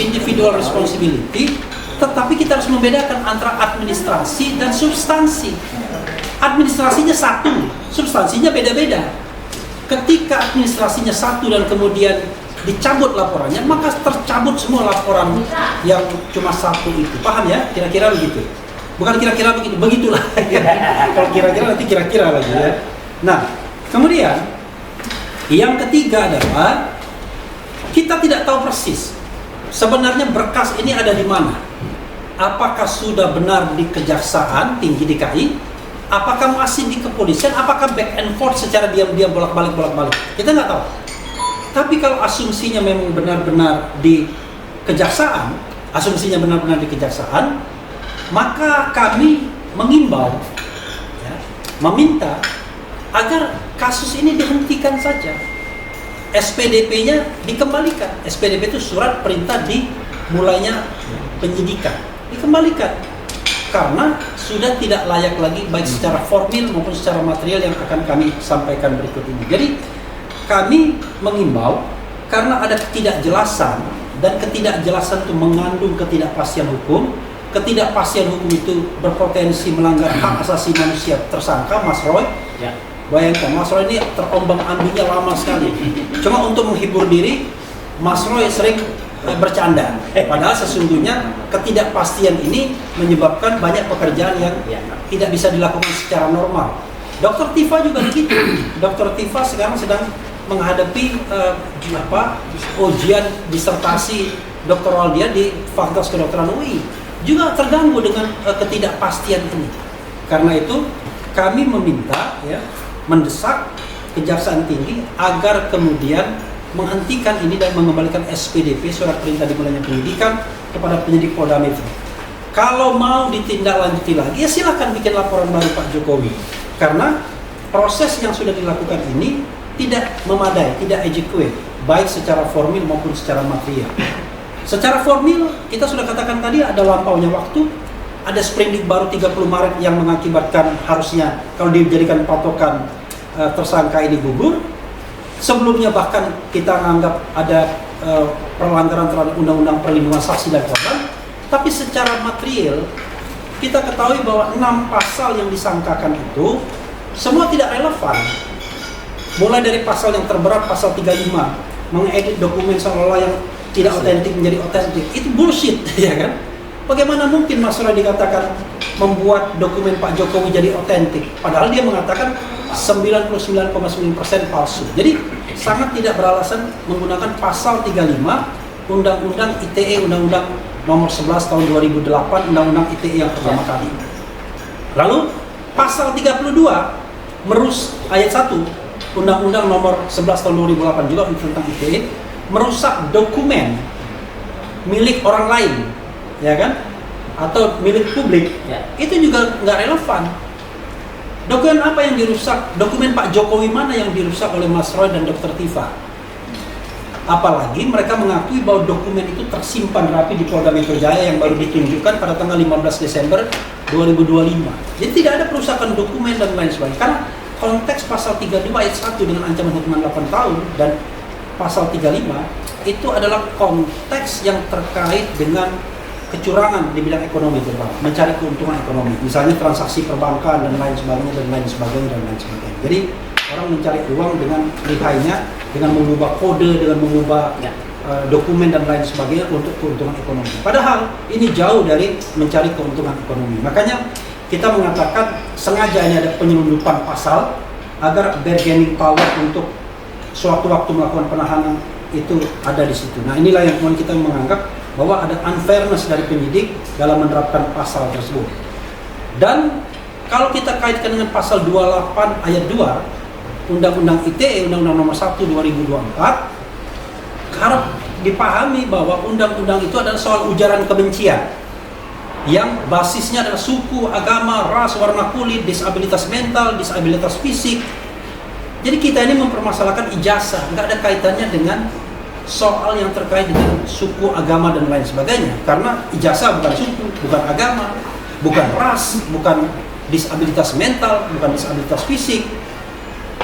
individual responsibility, tetapi kita harus membedakan antara administrasi dan substansi. Administrasinya satu, substansinya beda-beda. Ketika administrasinya satu dan kemudian dicabut laporannya, maka tercabut semua laporan yang cuma satu itu. Paham ya? Kira-kira begitu. Bukan kira-kira begitu, begitulah. Kalau kira-kira nanti kira-kira lagi ya. Nah, kemudian yang ketiga adalah kita tidak tahu persis sebenarnya berkas ini ada di mana. Apakah sudah benar di Kejaksaan Tinggi DKI? Apakah masih di kepolisian? Apakah back and forth secara diam-diam bolak-balik? Kita nggak tahu. Tapi kalau asumsinya memang benar-benar di kejaksaan, maka kami mengimbau, ya, meminta agar kasus ini dihentikan saja. SPDP-nya dikembalikan. SPDP itu surat perintah dimulainya penyidikan. Dikembalikan. Karena sudah tidak layak lagi baik secara formil maupun secara material yang akan kami sampaikan berikut ini. Jadi kami mengimbau karena ada ketidakjelasan dan ketidakjelasan itu mengandung ketidakpastian hukum. Ketidakpastian hukum itu berpotensi melanggar hak asasi manusia tersangka Mas Roy. Ya. Bayangkan Mas Roy ini terombang-ambingnya lama sekali. Cuma untuk menghibur diri, Mas Roy sering bercanda. Padahal sesungguhnya ketidakpastian ini menyebabkan banyak pekerjaan yang tidak bisa dilakukan secara normal. Dr. Tifa juga begitu. Dr. Tifa sekarang sedang menghadapi ujian disertasi doktoral dia di Fakultas Kedokteran UI. Juga terganggu dengan ketidakpastian ini. Karena itu kami meminta, ya, mendesak Kejaksaan Tinggi agar kemudian menghentikan ini dan mengembalikan SPDP surat perintah dimulainya penyidikan kepada penyidik Polda Metro. Kalau mau ditindaklanjuti lagi, ya silakan bikin laporan baru Pak Jokowi. Karena proses yang sudah dilakukan ini tidak memadai, tidak adequate, baik secara formil maupun secara material. Secara formil, kita sudah katakan tadi ada lampaunya waktu, ada sprindik baru 30 Maret yang mengakibatkan harusnya kalau dijadikan patokan tersangka ini gugur. Sebelumnya bahkan kita menganggap ada pelanggaran terhadap Undang-Undang Perlindungan Saksi dan Korban. Tapi secara material, kita ketahui bahwa 6 pasal yang disangkakan itu semua tidak relevan. Mulai dari pasal yang terberat, pasal 35, mengedit dokumen seolah-olah yang tidak otentik menjadi otentik. Itu bullshit, ya kan? Bagaimana mungkin Mas Roy dikatakan membuat dokumen Pak Jokowi jadi otentik? Padahal dia mengatakan 99,9% palsu. Jadi sangat tidak beralasan menggunakan pasal 35 Undang-Undang ITE, Undang-Undang nomor 11 tahun 2008, Undang-Undang ITE yang pertama kali. Lalu pasal 32 ayat 1 Undang-Undang nomor 11 tahun 2008 juga tentang ITE, merusak dokumen milik orang lain, ya kan? Atau milik publik, itu juga nggak relevan. Dokumen apa yang dirusak? Dokumen Pak Jokowi mana yang dirusak oleh Mas Roy dan Dr. Tifa? Apalagi mereka mengakui bahwa dokumen itu tersimpan rapi di Polda Metro Jaya yang baru ditunjukkan pada tanggal 15 Desember 2025. Jadi tidak ada perusakan dokumen dan lain sebagainya. Karena konteks pasal 32 ayat 1 dengan ancaman hukuman 8 tahun dan pasal 35 itu adalah konteks yang terkait dengan kecurangan di bidang ekonomi, terutama mencari keuntungan ekonomi, misalnya transaksi perbankan dan lain sebagainya dan lain sebagainya dan lain sebagainya. Jadi orang mencari uang dengan lihainya, dengan mengubah kode, dengan mengubah dokumen dan lain sebagainya untuk keuntungan ekonomi. Padahal ini jauh dari mencari keuntungan ekonomi. Makanya kita mengatakan sengaja ini ada penyelundupan pasal agar bargaining power untuk suatu waktu melakukan penahanan itu ada di situ. Nah, inilah yang kemudian kita menganggap bahwa ada unfairness dari penyidik dalam menerapkan pasal tersebut. Dan kalau kita kaitkan dengan pasal 28 ayat 2 Undang-Undang ITE, Undang-Undang Nomor 1 2024, harap dipahami bahwa undang-undang itu adalah soal ujaran kebencian yang basisnya adalah suku, agama, ras, warna kulit, disabilitas mental, disabilitas fisik. Jadi kita ini mempermasalahkan ijazah, nggak ada kaitannya dengan soal yang terkait dengan suku, agama, dan lain sebagainya. Karena ijazah bukan suku, bukan agama, bukan ras, bukan disabilitas mental, bukan disabilitas fisik,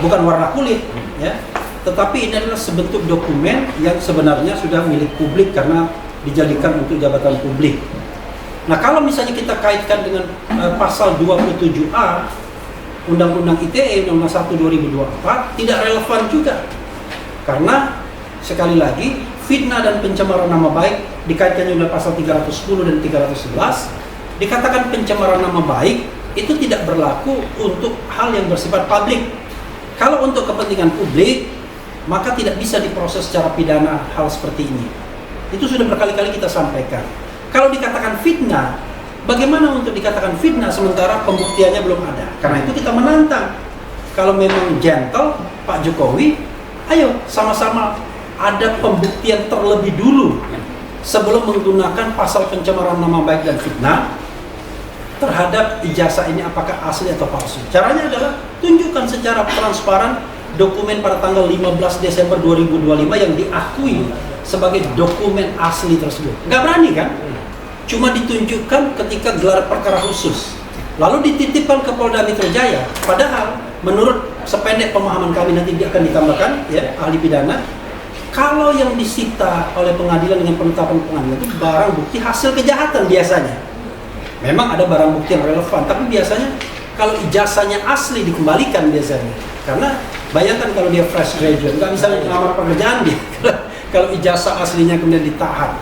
bukan warna kulit, ya. Tetapi ini adalah sebentuk dokumen yang sebenarnya sudah milik publik karena dijadikan untuk jabatan publik. Nah, kalau misalnya kita kaitkan dengan pasal 27A Undang-Undang ITE Nomor 1 2024 tidak relevan juga. Karena sekali lagi fitnah dan pencemaran nama baik dikaitkan dengan pasal 310 dan 311, dikatakan pencemaran nama baik itu tidak berlaku untuk hal yang bersifat publik. Kalau untuk kepentingan publik, maka tidak bisa diproses secara pidana hal seperti ini. Itu sudah berkali-kali kita sampaikan. Kalau dikatakan fitnah, bagaimana untuk dikatakan fitnah sementara pembuktiannya belum ada? Karena itu kita menantang. Kalau memang gentle Pak Jokowi, ayo sama-sama ada pembuktian terlebih dulu sebelum menggunakan pasal pencemaran nama baik dan fitnah terhadap ijazah ini apakah asli atau palsu. Caranya adalah tunjukkan secara transparan dokumen pada tanggal 15 Desember 2025 yang diakui sebagai dokumen asli tersebut. Nggak berani kan? Cuma ditunjukkan ketika gelar perkara khusus. Lalu dititipkan ke Polda Metro Jaya. Padahal menurut sependek pemahaman kami nanti dia akan ditambahkan ya ahli pidana. Kalau yang disita oleh pengadilan dengan penetapan pengadilan itu barang bukti hasil kejahatan biasanya. Memang ada barang bukti yang relevan, tapi biasanya kalau ijazahnya asli dikembalikan biasanya. Karena bayangkan kalau dia fresh graduate, nggak bisa melamar pekerjaan dia. Kalau ijazah aslinya kemudian ditahan.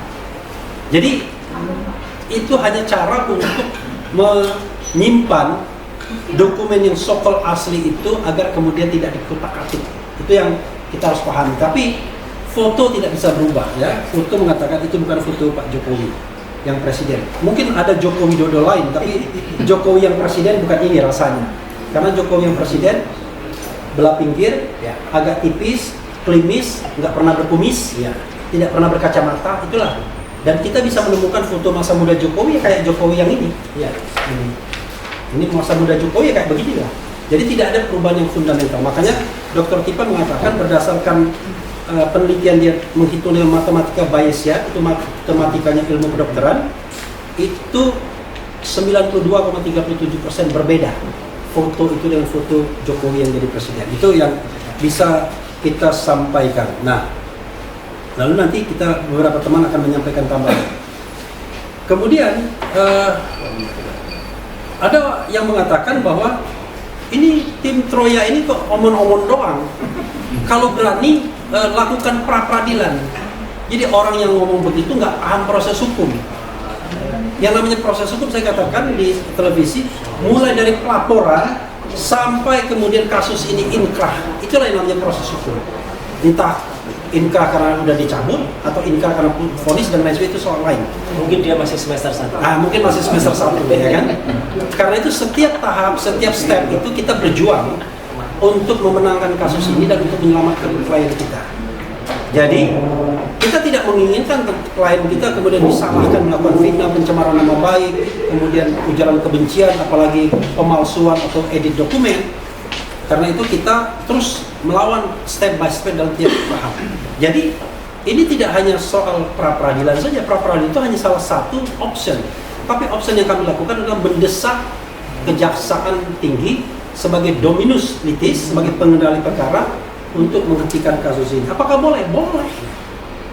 Jadi itu hanya cara untuk menyimpan dokumen yang so-called asli itu agar kemudian tidak dikutak-atik. Itu yang kita harus pahami. Tapi foto tidak bisa berubah ya. Foto mengatakan itu bukan foto Pak Jokowi yang presiden. Mungkin ada Jokowi Dodo lain, tapi Jokowi yang presiden bukan ini rasanya. Karena Jokowi yang presiden belah pinggir, agak tipis, klimis, nggak pernah berkumis, tidak pernah berkacamata, itulah. Dan kita bisa menemukan foto masa muda Jokowi kayak Jokowi yang ini. Ini masa muda Jokowi kayak begini lah. Jadi tidak ada perubahan yang fundamental. Makanya Dr. Tipa mengatakan berdasarkan penelitian dia menghitung dengan matematika Bayesian, itu matematikanya ilmu kedokteran, itu 92,37% berbeda foto itu dengan foto Jokowi yang jadi presiden. Itu yang bisa kita sampaikan. Nah, lalu nanti kita beberapa teman akan menyampaikan tambahan. Kemudian ada yang mengatakan bahwa ini tim Troya ini kok omon-omon doang. Kalau berani lakukan pra-peradilan. Jadi orang yang ngomong begitu nggak paham proses hukum. Yang namanya proses hukum saya katakan di televisi, mulai dari pelaporan sampai kemudian kasus ini inkrah, itulah yang namanya proses hukum. Entah inkrah karena udah dicabut atau inkrah karena vonis dan lain sebagainya, itu soal lain. Mungkin dia masih semester 1. Mungkin masih semester 1 ya kan. Karena itu setiap tahap, setiap step itu kita berjuang untuk memenangkan kasus ini dan untuk menyelamatkan klien kita. Jadi kita tidak menginginkan klien kita kemudian disalahkan melakukan fitnah, pencemaran nama baik, kemudian ujaran kebencian, apalagi pemalsuan atau edit dokumen. Karena itu kita terus melawan step by step dalam tiap tahap. Jadi ini tidak hanya soal pra-peradilan saja. Pra-peradilan itu hanya salah satu option. Tapi option yang kami lakukan adalah mendesak Kejaksaan Tinggi sebagai dominus litis, sebagai pengendali perkara untuk menghentikan kasus ini. Apakah boleh? Boleh.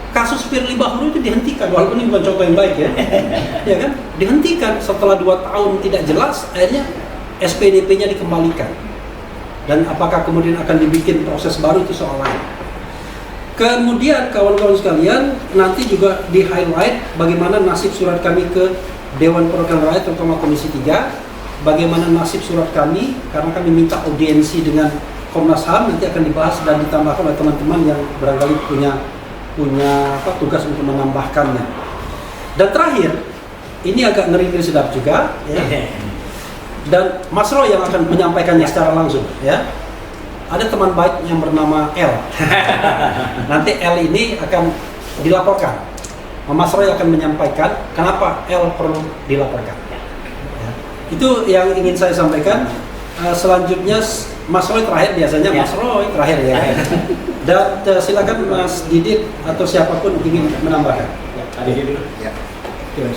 Kasus Firly Bahuri itu dihentikan, walaupun ini bukan contoh yang baik ya, ya kan? Dihentikan setelah 2 tahun tidak jelas, akhirnya SPDP-nya dikembalikan. Dan apakah kemudian akan dibikin proses baru itu soal lain. Kemudian kawan-kawan sekalian, nanti juga di-highlight bagaimana nasib surat kami ke Dewan Perwakilan Rakyat, terutama Komisi 3, bagaimana nasib surat kami, karena kami minta audiensi dengan Komnas HAM, nanti akan dibahas dan ditambahkan oleh teman-teman yang barangkali punya tugas untuk menambahkannya. Dan terakhir, ini agak ngeri-ngeri sedap juga, ya. Dan Mas Roy yang akan menyampaikannya secara langsung, ya. Ada teman baik yang bernama L. Nanti L ini akan dilaporkan. Mas Roy akan menyampaikan kenapa L perlu dilaporkan. Ya. Itu yang ingin saya sampaikan. Selanjutnya Mas Roy terakhir, biasanya Mas Roy terakhir ya. Dan silakan Mas Didit atau siapapun ingin menambahkan. Ya, Pak Didit dulu. Ya. Ya.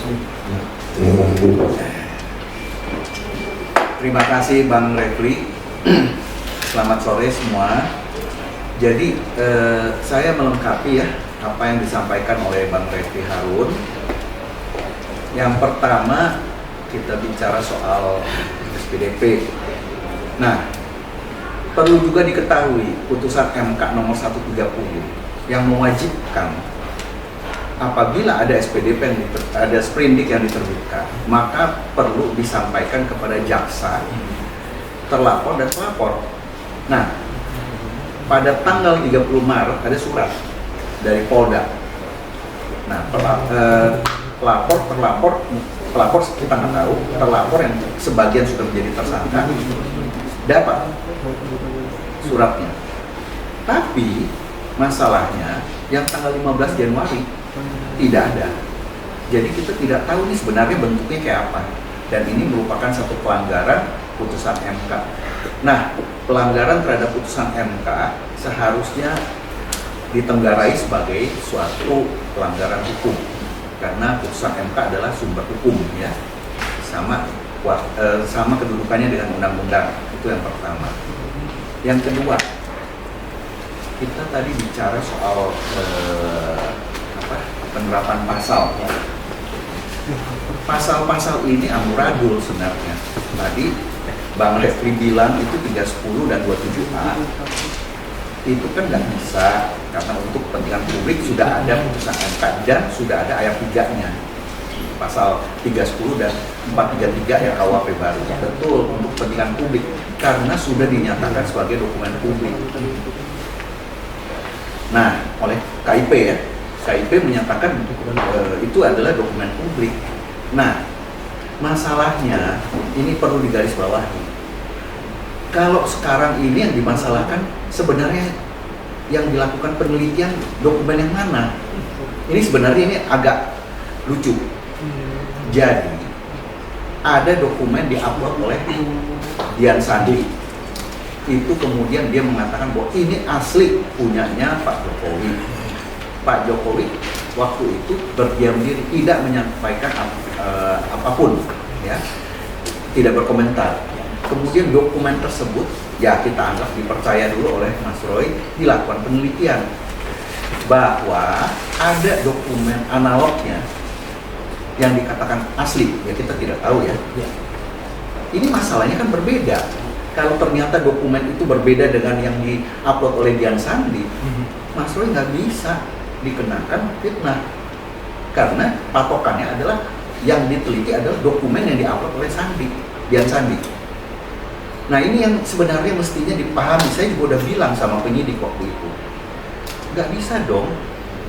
Terima kasih Bang Refli. Selamat sore semua. Jadi saya melengkapi ya apa yang disampaikan oleh Bang Refli Harun. Yang pertama kita bicara soal SPDP. Nah, perlu juga diketahui putusan MK nomor 130 yang mewajibkan apabila ada SPDP ada sprindik yang diterbitkan, maka perlu disampaikan kepada jaksa, terlapor dan pelapor. Nah, pada tanggal 30 Maret ada surat dari Polda. Nah, pelapor kita nggak tahu, terlapor yang sebagian sudah menjadi tersangka dapat suratnya. Tapi masalahnya yang tanggal 15 Januari tidak ada. Jadi kita tidak tahu nih sebenarnya bentuknya kayak apa. Dan ini merupakan satu pelanggaran putusan MK. Nah, pelanggaran terhadap putusan MK seharusnya ditenggarai sebagai suatu pelanggaran hukum. Karena putusan MK adalah sumber hukum ya. Sama kedudukannya dengan undang-undang. Itu yang pertama. Yang kedua, kita tadi bicara soal penerapan pasal. Pasal-pasal ini amburadul sebenarnya. Tadi Bang Refli bilang itu 310 dan 27A. Itu kan nggak bisa, karena untuk kepentingan publik sudah ada putusan MK dan sudah ada ayat 3-nya. Pasal 310 dan 433 ya KUHP baru. Betul, untuk kepentingan publik karena sudah dinyatakan sebagai dokumen publik. Nah, oleh KIP ya, KIP menyatakan itu adalah dokumen publik. Nah, masalahnya ini perlu digarisbawahi. Kalau sekarang ini yang dimasalahkan sebenarnya yang dilakukan penelitian dokumen yang mana? Ini sebenarnya ini agak lucu. Jadi ada dokumen diupload oleh Dian Sandi. Itu kemudian dia mengatakan bahwa ini asli punyanya Pak Jokowi. Pak Jokowi waktu itu berdiam diri, tidak menyampaikan apapun, ya, tidak berkomentar. Kemudian dokumen tersebut, ya kita anggap dipercaya dulu oleh Mas Roy, dilakukan penelitian bahwa ada dokumen analognya yang dikatakan asli, ya kita tidak tahu ya. Ini masalahnya kan berbeda. Kalau ternyata dokumen itu berbeda dengan yang diupload oleh Dian Sandi, Mas Roy nggak bisa dikenakan fitnah karena patokannya adalah yang diteliti adalah dokumen yang diupload oleh Dian Sandi. Nah ini yang sebenarnya mestinya dipahami. Saya juga udah bilang sama penyidik waktu itu, nggak bisa dong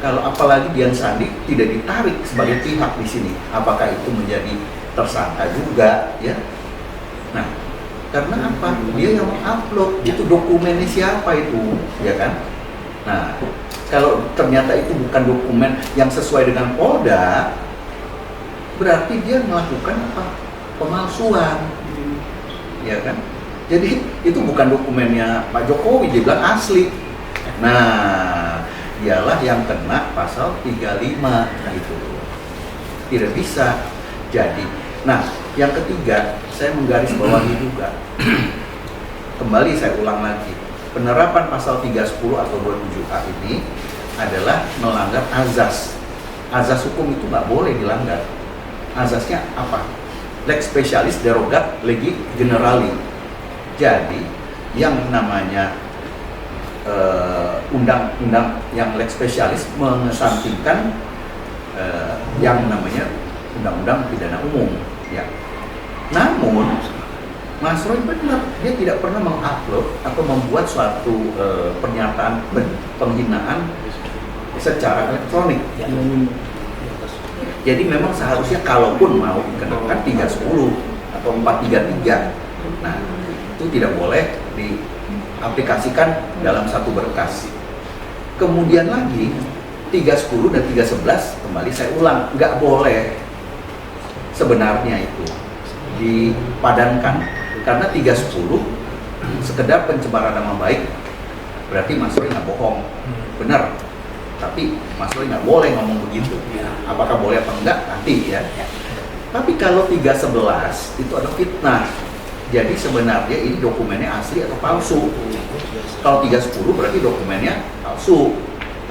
kalau apalagi Dian Sandi tidak ditarik sebagai pihak di sini. Apakah itu menjadi tersangka juga, ya? Nah, karena apa? Dia yang mengupload, itu dokumennya siapa itu, ya kan? Nah, kalau ternyata itu bukan dokumen yang sesuai dengan Polda, berarti dia melakukan apa? Pemalsuan, ya kan? Jadi itu bukan dokumennya Pak Jokowi, dia bilang asli. Nah, dialah yang kena pasal 35 gitu. Tidak bisa. Jadi, nah, yang ketiga, saya menggarisbawahi juga kembali saya ulang lagi, penerapan pasal 310 atau 27A ini adalah melanggar azas. Azas hukum itu nggak boleh dilanggar. Azasnya apa? Lex specialis derogat legi generali. Jadi yang namanya undang-undang yang lex specialis mengesampingkan yang namanya undang-undang pidana umum. Ya. Namun Mas Roy benar, dia tidak pernah mengupload atau membuat suatu pernyataan penghinaan secara elektronik. Jadi memang seharusnya kalaupun mau dikenakan 310 atau 433, nah itu tidak boleh diaplikasikan dalam satu berkas. Kemudian lagi 310 dan 311 kembali saya ulang, nggak boleh sebenarnya itu dipadankan, karena 310 sekedar pencemaran nama baik, berarti Mas Roy nggak bohong, benar. Tapi Mas Roy nggak boleh ngomong begitu. Apakah boleh apa enggak nanti ya. Tapi kalau 311 itu ada fitnah. Jadi sebenarnya ini dokumennya asli atau palsu. Kalau 310 berarti dokumennya palsu.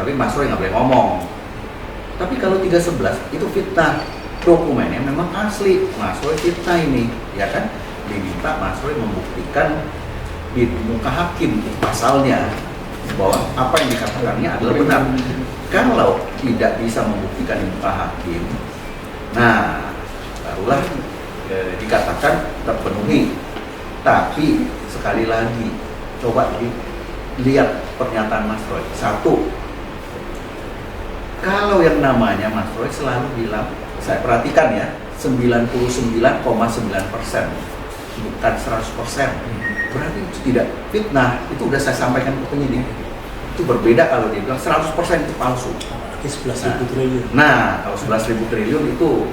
Tapi Mas Roy nggak boleh ngomong. Tapi kalau 311 itu fitnah. Dokumennya memang asli. Mas Roy fitnah ini, ya kan? Diminta Mas Roy membuktikan di muka hakim pasalnya bahwa apa yang dikatakannya adalah benar. Kalau tidak bisa membuktikan di muka hakim, nah barulah dikatakan terpenuhi. Tapi sekali lagi, coba lihat pernyataan Mas Roy. Satu, kalau yang namanya Mas Roy selalu bilang, saya perhatikan ya, 99,9%, bukan 100%. Berarti itu tidak fitnah. Itu udah saya sampaikan ke penyidik. Itu berbeda kalau dia bilang 100% itu palsu. 11.000 triliun. Nah, kalau 11.000 triliun itu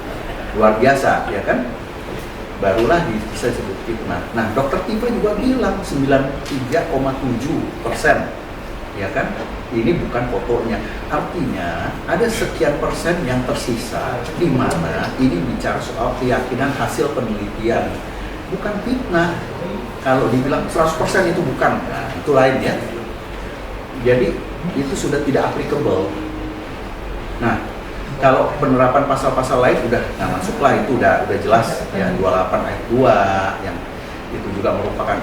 luar biasa, ya kan? Barulah bisa disebut fitnah. Nah, Dokter Tipe juga bilang 93,7%, ya kan? Ini bukan fotonya. Artinya ada sekian persen yang tersisa, di mana ini bicara soal keyakinan hasil penelitian, bukan fitnah. Kalau dibilang 100% itu bukan, nah, itu lain ya. Jadi itu sudah tidak applicable. Nah, kalau penerapan pasal-pasal lain udah nggak masuk lah, itu udah jelas ya, 28 ayat 2 yang itu juga merupakan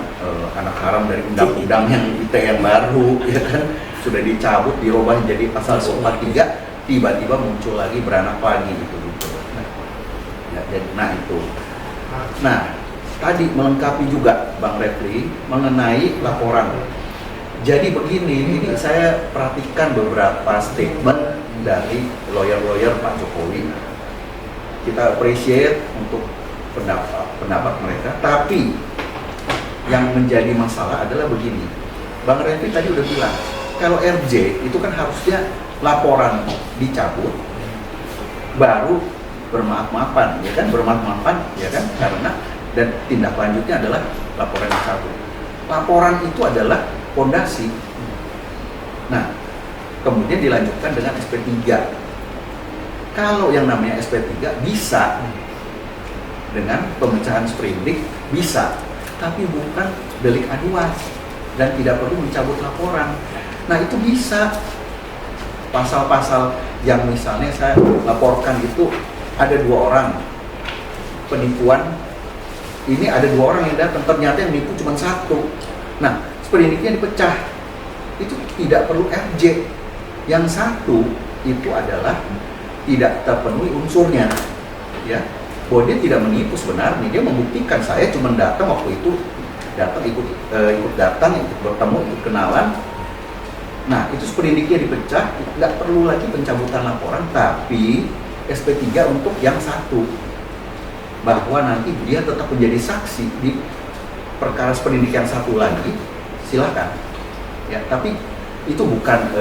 anak haram dari undang-undang yang ITE yang baru, ya kan, sudah dicabut, dirubah jadi pasal 243, tiba-tiba muncul lagi, beranak lagi gitu. Ya, jadi, itu. Nah, tadi melengkapi juga Bang Refli mengenai laporan. Jadi begini, ini saya perhatikan beberapa statement dari lawyer-lawyer Pak Jokowi. Kita appreciate untuk pendapat mereka, tapi yang menjadi masalah adalah begini. Bang Refli tadi udah bilang, kalau RJ itu kan harusnya laporan dicabut, baru bermaaf-maafan, ya kan, bermaaf-maafan, ya kan, karena dan tindak lanjutnya adalah laporan dicabut. Laporan itu adalah fondasi. Nah, kemudian dilanjutkan dengan SP3. Kalau yang namanya SP3 bisa dengan pemecahan sprindik, bisa, tapi bukan delik aduan dan tidak perlu mencabut laporan. Nah, itu bisa. Pasal-pasal yang misalnya saya laporkan itu ada 2 orang penipuan, ini ada 2 orang yang datang, ternyata yang nipu cuma 1. Nah, sprindiknya dipecah, itu tidak perlu RJ. Yang 1 itu adalah tidak terpenuhi unsurnya, ya, bahwa dia tidak menipu sebenarnya, dia membuktikan saya cuma datang waktu itu, ikut datang, ikut bertemu, ikut kenalan. Nah, itu sprindiknya dipecah, nggak perlu lagi pencabutan laporan, tapi SP3 untuk yang 1, bahwa nanti dia tetap menjadi saksi di perkara sprindik yang 1 lagi, silakan. Ya, tapi itu bukan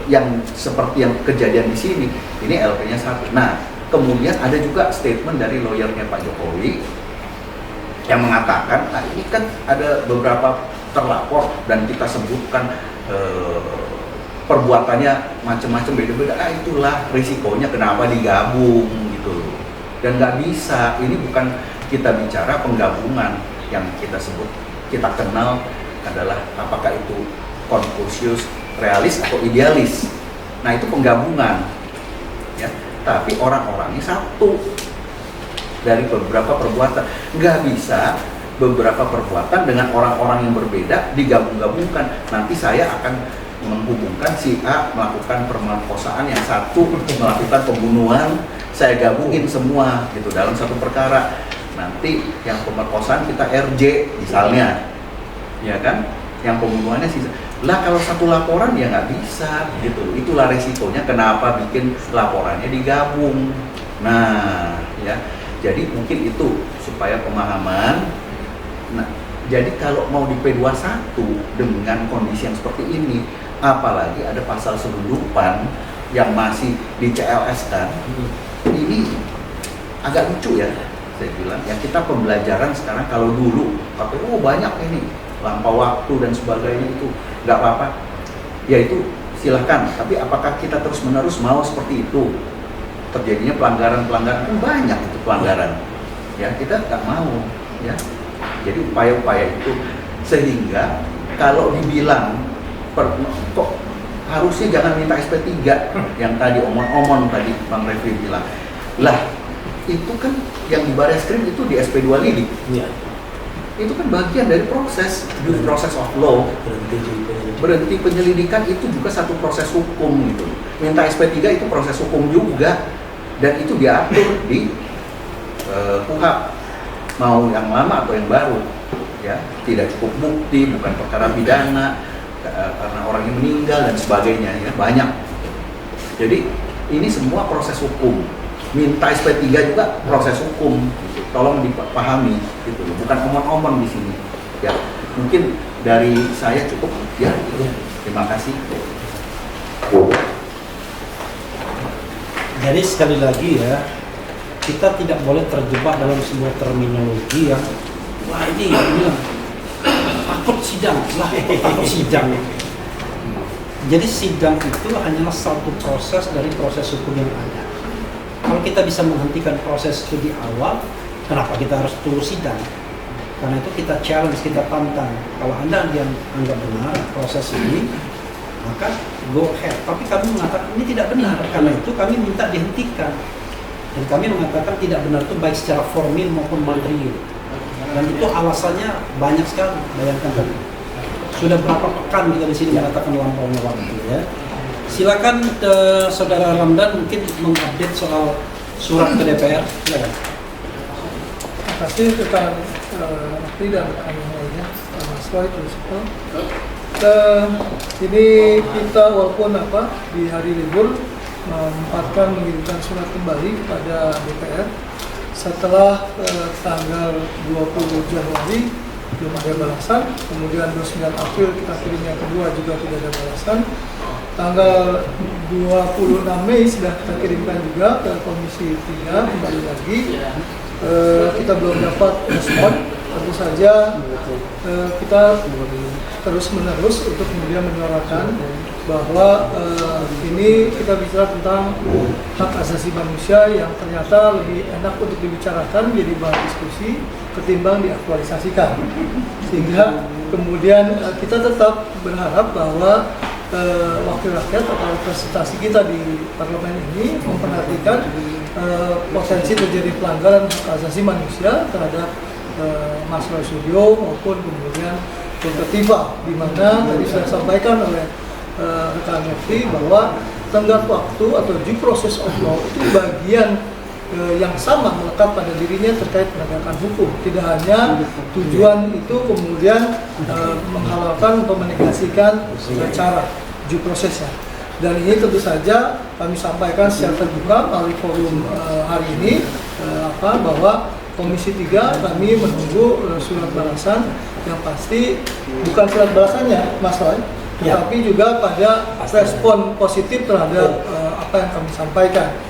yang seperti yang kejadian di sini. Ini LP-nya 1. Nah, kemudian ada juga statement dari lawyernya Pak Jokowi yang mengatakan, nah ini kan ada beberapa terlapor dan kita sebutkan perbuatannya macam-macam, beda-beda. Itulah risikonya kenapa digabung gitu. Dan nggak bisa, ini bukan kita bicara penggabungan yang kita sebut, kita kenal adalah apakah itu konkursius, realis atau idealis. Nah itu penggabungan, ya. Tapi orang-orangnya satu dari beberapa perbuatan. Nggak bisa beberapa perbuatan dengan orang-orang yang berbeda digabung-gabungkan. Nanti saya akan menghubungkan si A melakukan pemerkosaan, yang satu melakukan pembunuhan, saya gabungin semua gitu dalam satu perkara. Nanti yang pemerkosaan kita RJ misalnya, ya kan? Yang pembunuhannya sih. Lah kalau satu laporan ya nggak bisa gitu. Itulah resikonya kenapa bikin laporannya digabung. Nah, ya. Jadi mungkin itu supaya pemahaman. Nah, jadi kalau mau di P21 dengan kondisi yang seperti ini, apalagi ada pasal selundupan yang masih di CLS kan, ini agak lucu ya, saya bilang. Ya kita pembelajaran sekarang, kalau dulu KPU banyak ini, lampau waktu dan sebagainya, itu nggak apa-apa. Ya itu silahkan, tapi apakah kita terus-menerus mau seperti itu? Terjadinya pelanggaran-pelanggaran, kan banyak itu pelanggaran. Ya kita nggak mau, ya. Jadi upaya-upaya itu, sehingga kalau dibilang kok harusnya jangan minta SP3 yang tadi omon-omon tadi Bang Refli bilang, lah itu kan yang di Barreskrim itu di SP2 lidik, ya. Itu kan bagian dari proses due process of law. Berhenti penyelidikan itu juga satu proses hukum gitu. Minta SP3 itu proses hukum juga, dan itu diatur di KUHP, mau yang lama atau yang baru, ya. Tidak cukup bukti, bukan perkara pidana karena orangnya meninggal dan sebagainya, ya banyak. Jadi ini semua proses hukum. Minta SP3 juga proses hukum, gitu. Tolong dipahami, gitu. Bukan omong-omong di sini. Ya, mungkin dari saya cukup, ya. Terima kasih. Jadi sekali lagi ya, kita tidak boleh terjebak dalam sebuah terminologi yang wah ini bilang takut sidang, takut sidang. Jadi sidang itu hanyalah satu proses dari proses hukum yang ada. Kalau kita bisa menghentikan proses itu di awal, kenapa kita harus tunggu sidang? Karena itu kita challenge, kita tantang. Kalau Anda yang anggap benar proses ini, maka go ahead. Tapi kami mengatakan ini tidak benar, karena itu kami minta dihentikan. Dan kami mengatakan tidak benar itu baik secara formil maupun material. Dan itu alasannya banyak sekali. Bayangkan tadi. Sudah berapa pekan kita di sini mengatakan lampaunya waktu, ya. Silakan Saudara Ramdan mungkin mengupdate soal surat ke DPR. Silakan. Terima kasih rekan Rafli dan rekan yang lainnya, Mas Roy, Principal. Ini kita walaupun di hari libur menyempatkan mengirimkan surat kembali kepada DPR setelah tanggal 20 Januari belum ada balasan, kemudian 29 April kita kirim yang kedua juga tidak ada balasan. Tanggal 26 Mei sudah kita kirimkan juga ke Komisi 3 kembali lagi. Kita belum dapat respon. Tentu saja kita terus-menerus untuk kemudian menyuarakan bahwa ini kita bicara tentang hak asasi manusia yang ternyata lebih enak untuk dibicarakan, jadi bahan diskusi ketimbang diaktualisasikan. Sehingga kemudian kita tetap berharap bahwa wakil rakyat atau representasi kita di parlemen ini memperhatikan potensi terjadi pelanggaran hak asasi manusia terhadap Mas Roy Suryo maupun kemudian Dr. Tifa, di mana tadi sudah disampaikan oleh rekan Refli bahwa tenggat waktu atau due process of law itu bagian yang sama melekat pada dirinya terkait penegakan hukum. Tidak hanya tujuan itu kemudian menghalalkan atau menegasikan cara due processnya. Dan ini tentu saja kami sampaikan secara terbuka melalui forum hari ini bahwa Komisi 3 kami menunggu surat balasan yang pasti bukan surat balasannya Mas Roy, tetapi juga pada respon positif terhadap apa yang kami sampaikan.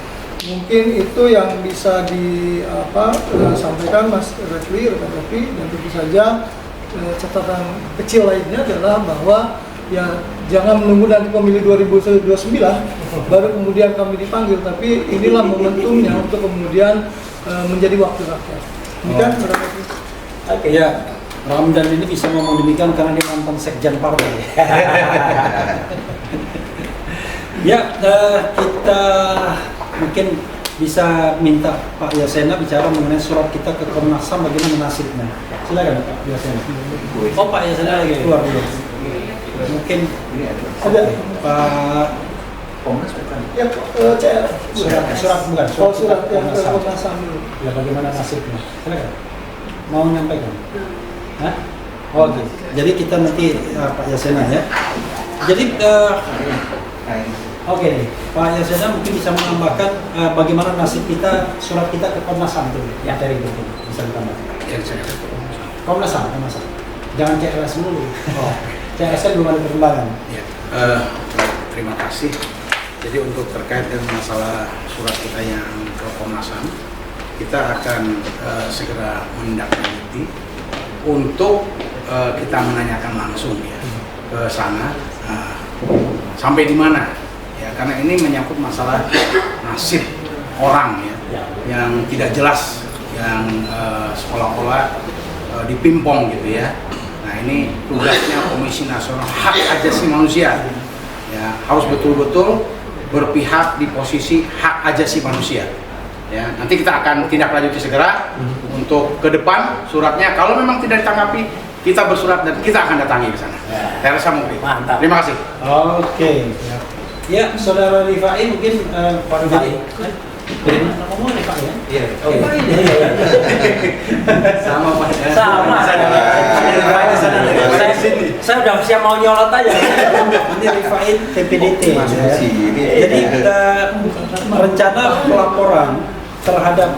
Mungkin itu yang bisa disampaikan Mas Refli, rekan Refli, dan tentu saja catatan kecil lainnya adalah bahwa ya jangan menunggu nanti pemilu 2029 baru kemudian kami dipanggil, tapi inilah momentumnya untuk kemudian menjadi wakil rakyat. Demikian, Oke. Ya, Ramdan ini bisa ngomong demikian karena dia mantan sekjen partai. Ya, kita mungkin bisa minta Pak Yasena bicara mengenai surat kita ke Komnas HAM, bagaimana nasibnya. Silakan Pak Yasena. Oh, Pak Yasena lagi keluar dulu. Mungkin Ada Pak Komnas bukan. ya surat bukan surat yang Komnas ke HAM. Komnas HAM dulu. Ya, bagaimana nasibnya? Silakan. Mau nyampaikan? Hah? Oke. Jadi kita nanti Pak Yasena ya. Jadi oke nih, Pak Yasena mungkin bisa menambahkan bagaimana nasib kita, surat kita ke Komnas HAM itu, ya dari itu bisa ditambahkan. Komnas HAM. Jangan CLS dulu. Oh, CLS kan belum ada perkembangan. Ya, terima kasih. Jadi untuk terkait dengan masalah surat kita yang ke Komnas HAM, kita akan segera menindaklanjuti untuk kita menanyakan langsung ya ke sana sampai di mana ya, karena ini menyangkut masalah nasib orang ya yang tidak jelas, yang seolah-olah dipimpong gitu ya. Nah, ini tugasnya Komisi Nasional Hak Asasi Manusia ya, harus betul-betul berpihak di posisi hak asasi manusia. Ya, nanti kita akan tindak lanjuti segera untuk ke depan suratnya. Kalau memang tidak ditanggapi, kita bersurat dan kita akan datangi ke sana. Saya rasa mungkin. Mantap. Terima kasih. Oke. Ya, Saudara Rifai mungkin Pak Rifai. Ngomong Rifai ya? Iya. Oh, Rifai ini. Sama Pak. Sama. Saya udah siap mau nyolot aja. Ini Rifai TPDT. Masuk Ya. sini. Jadi rencana pelaporan terhadap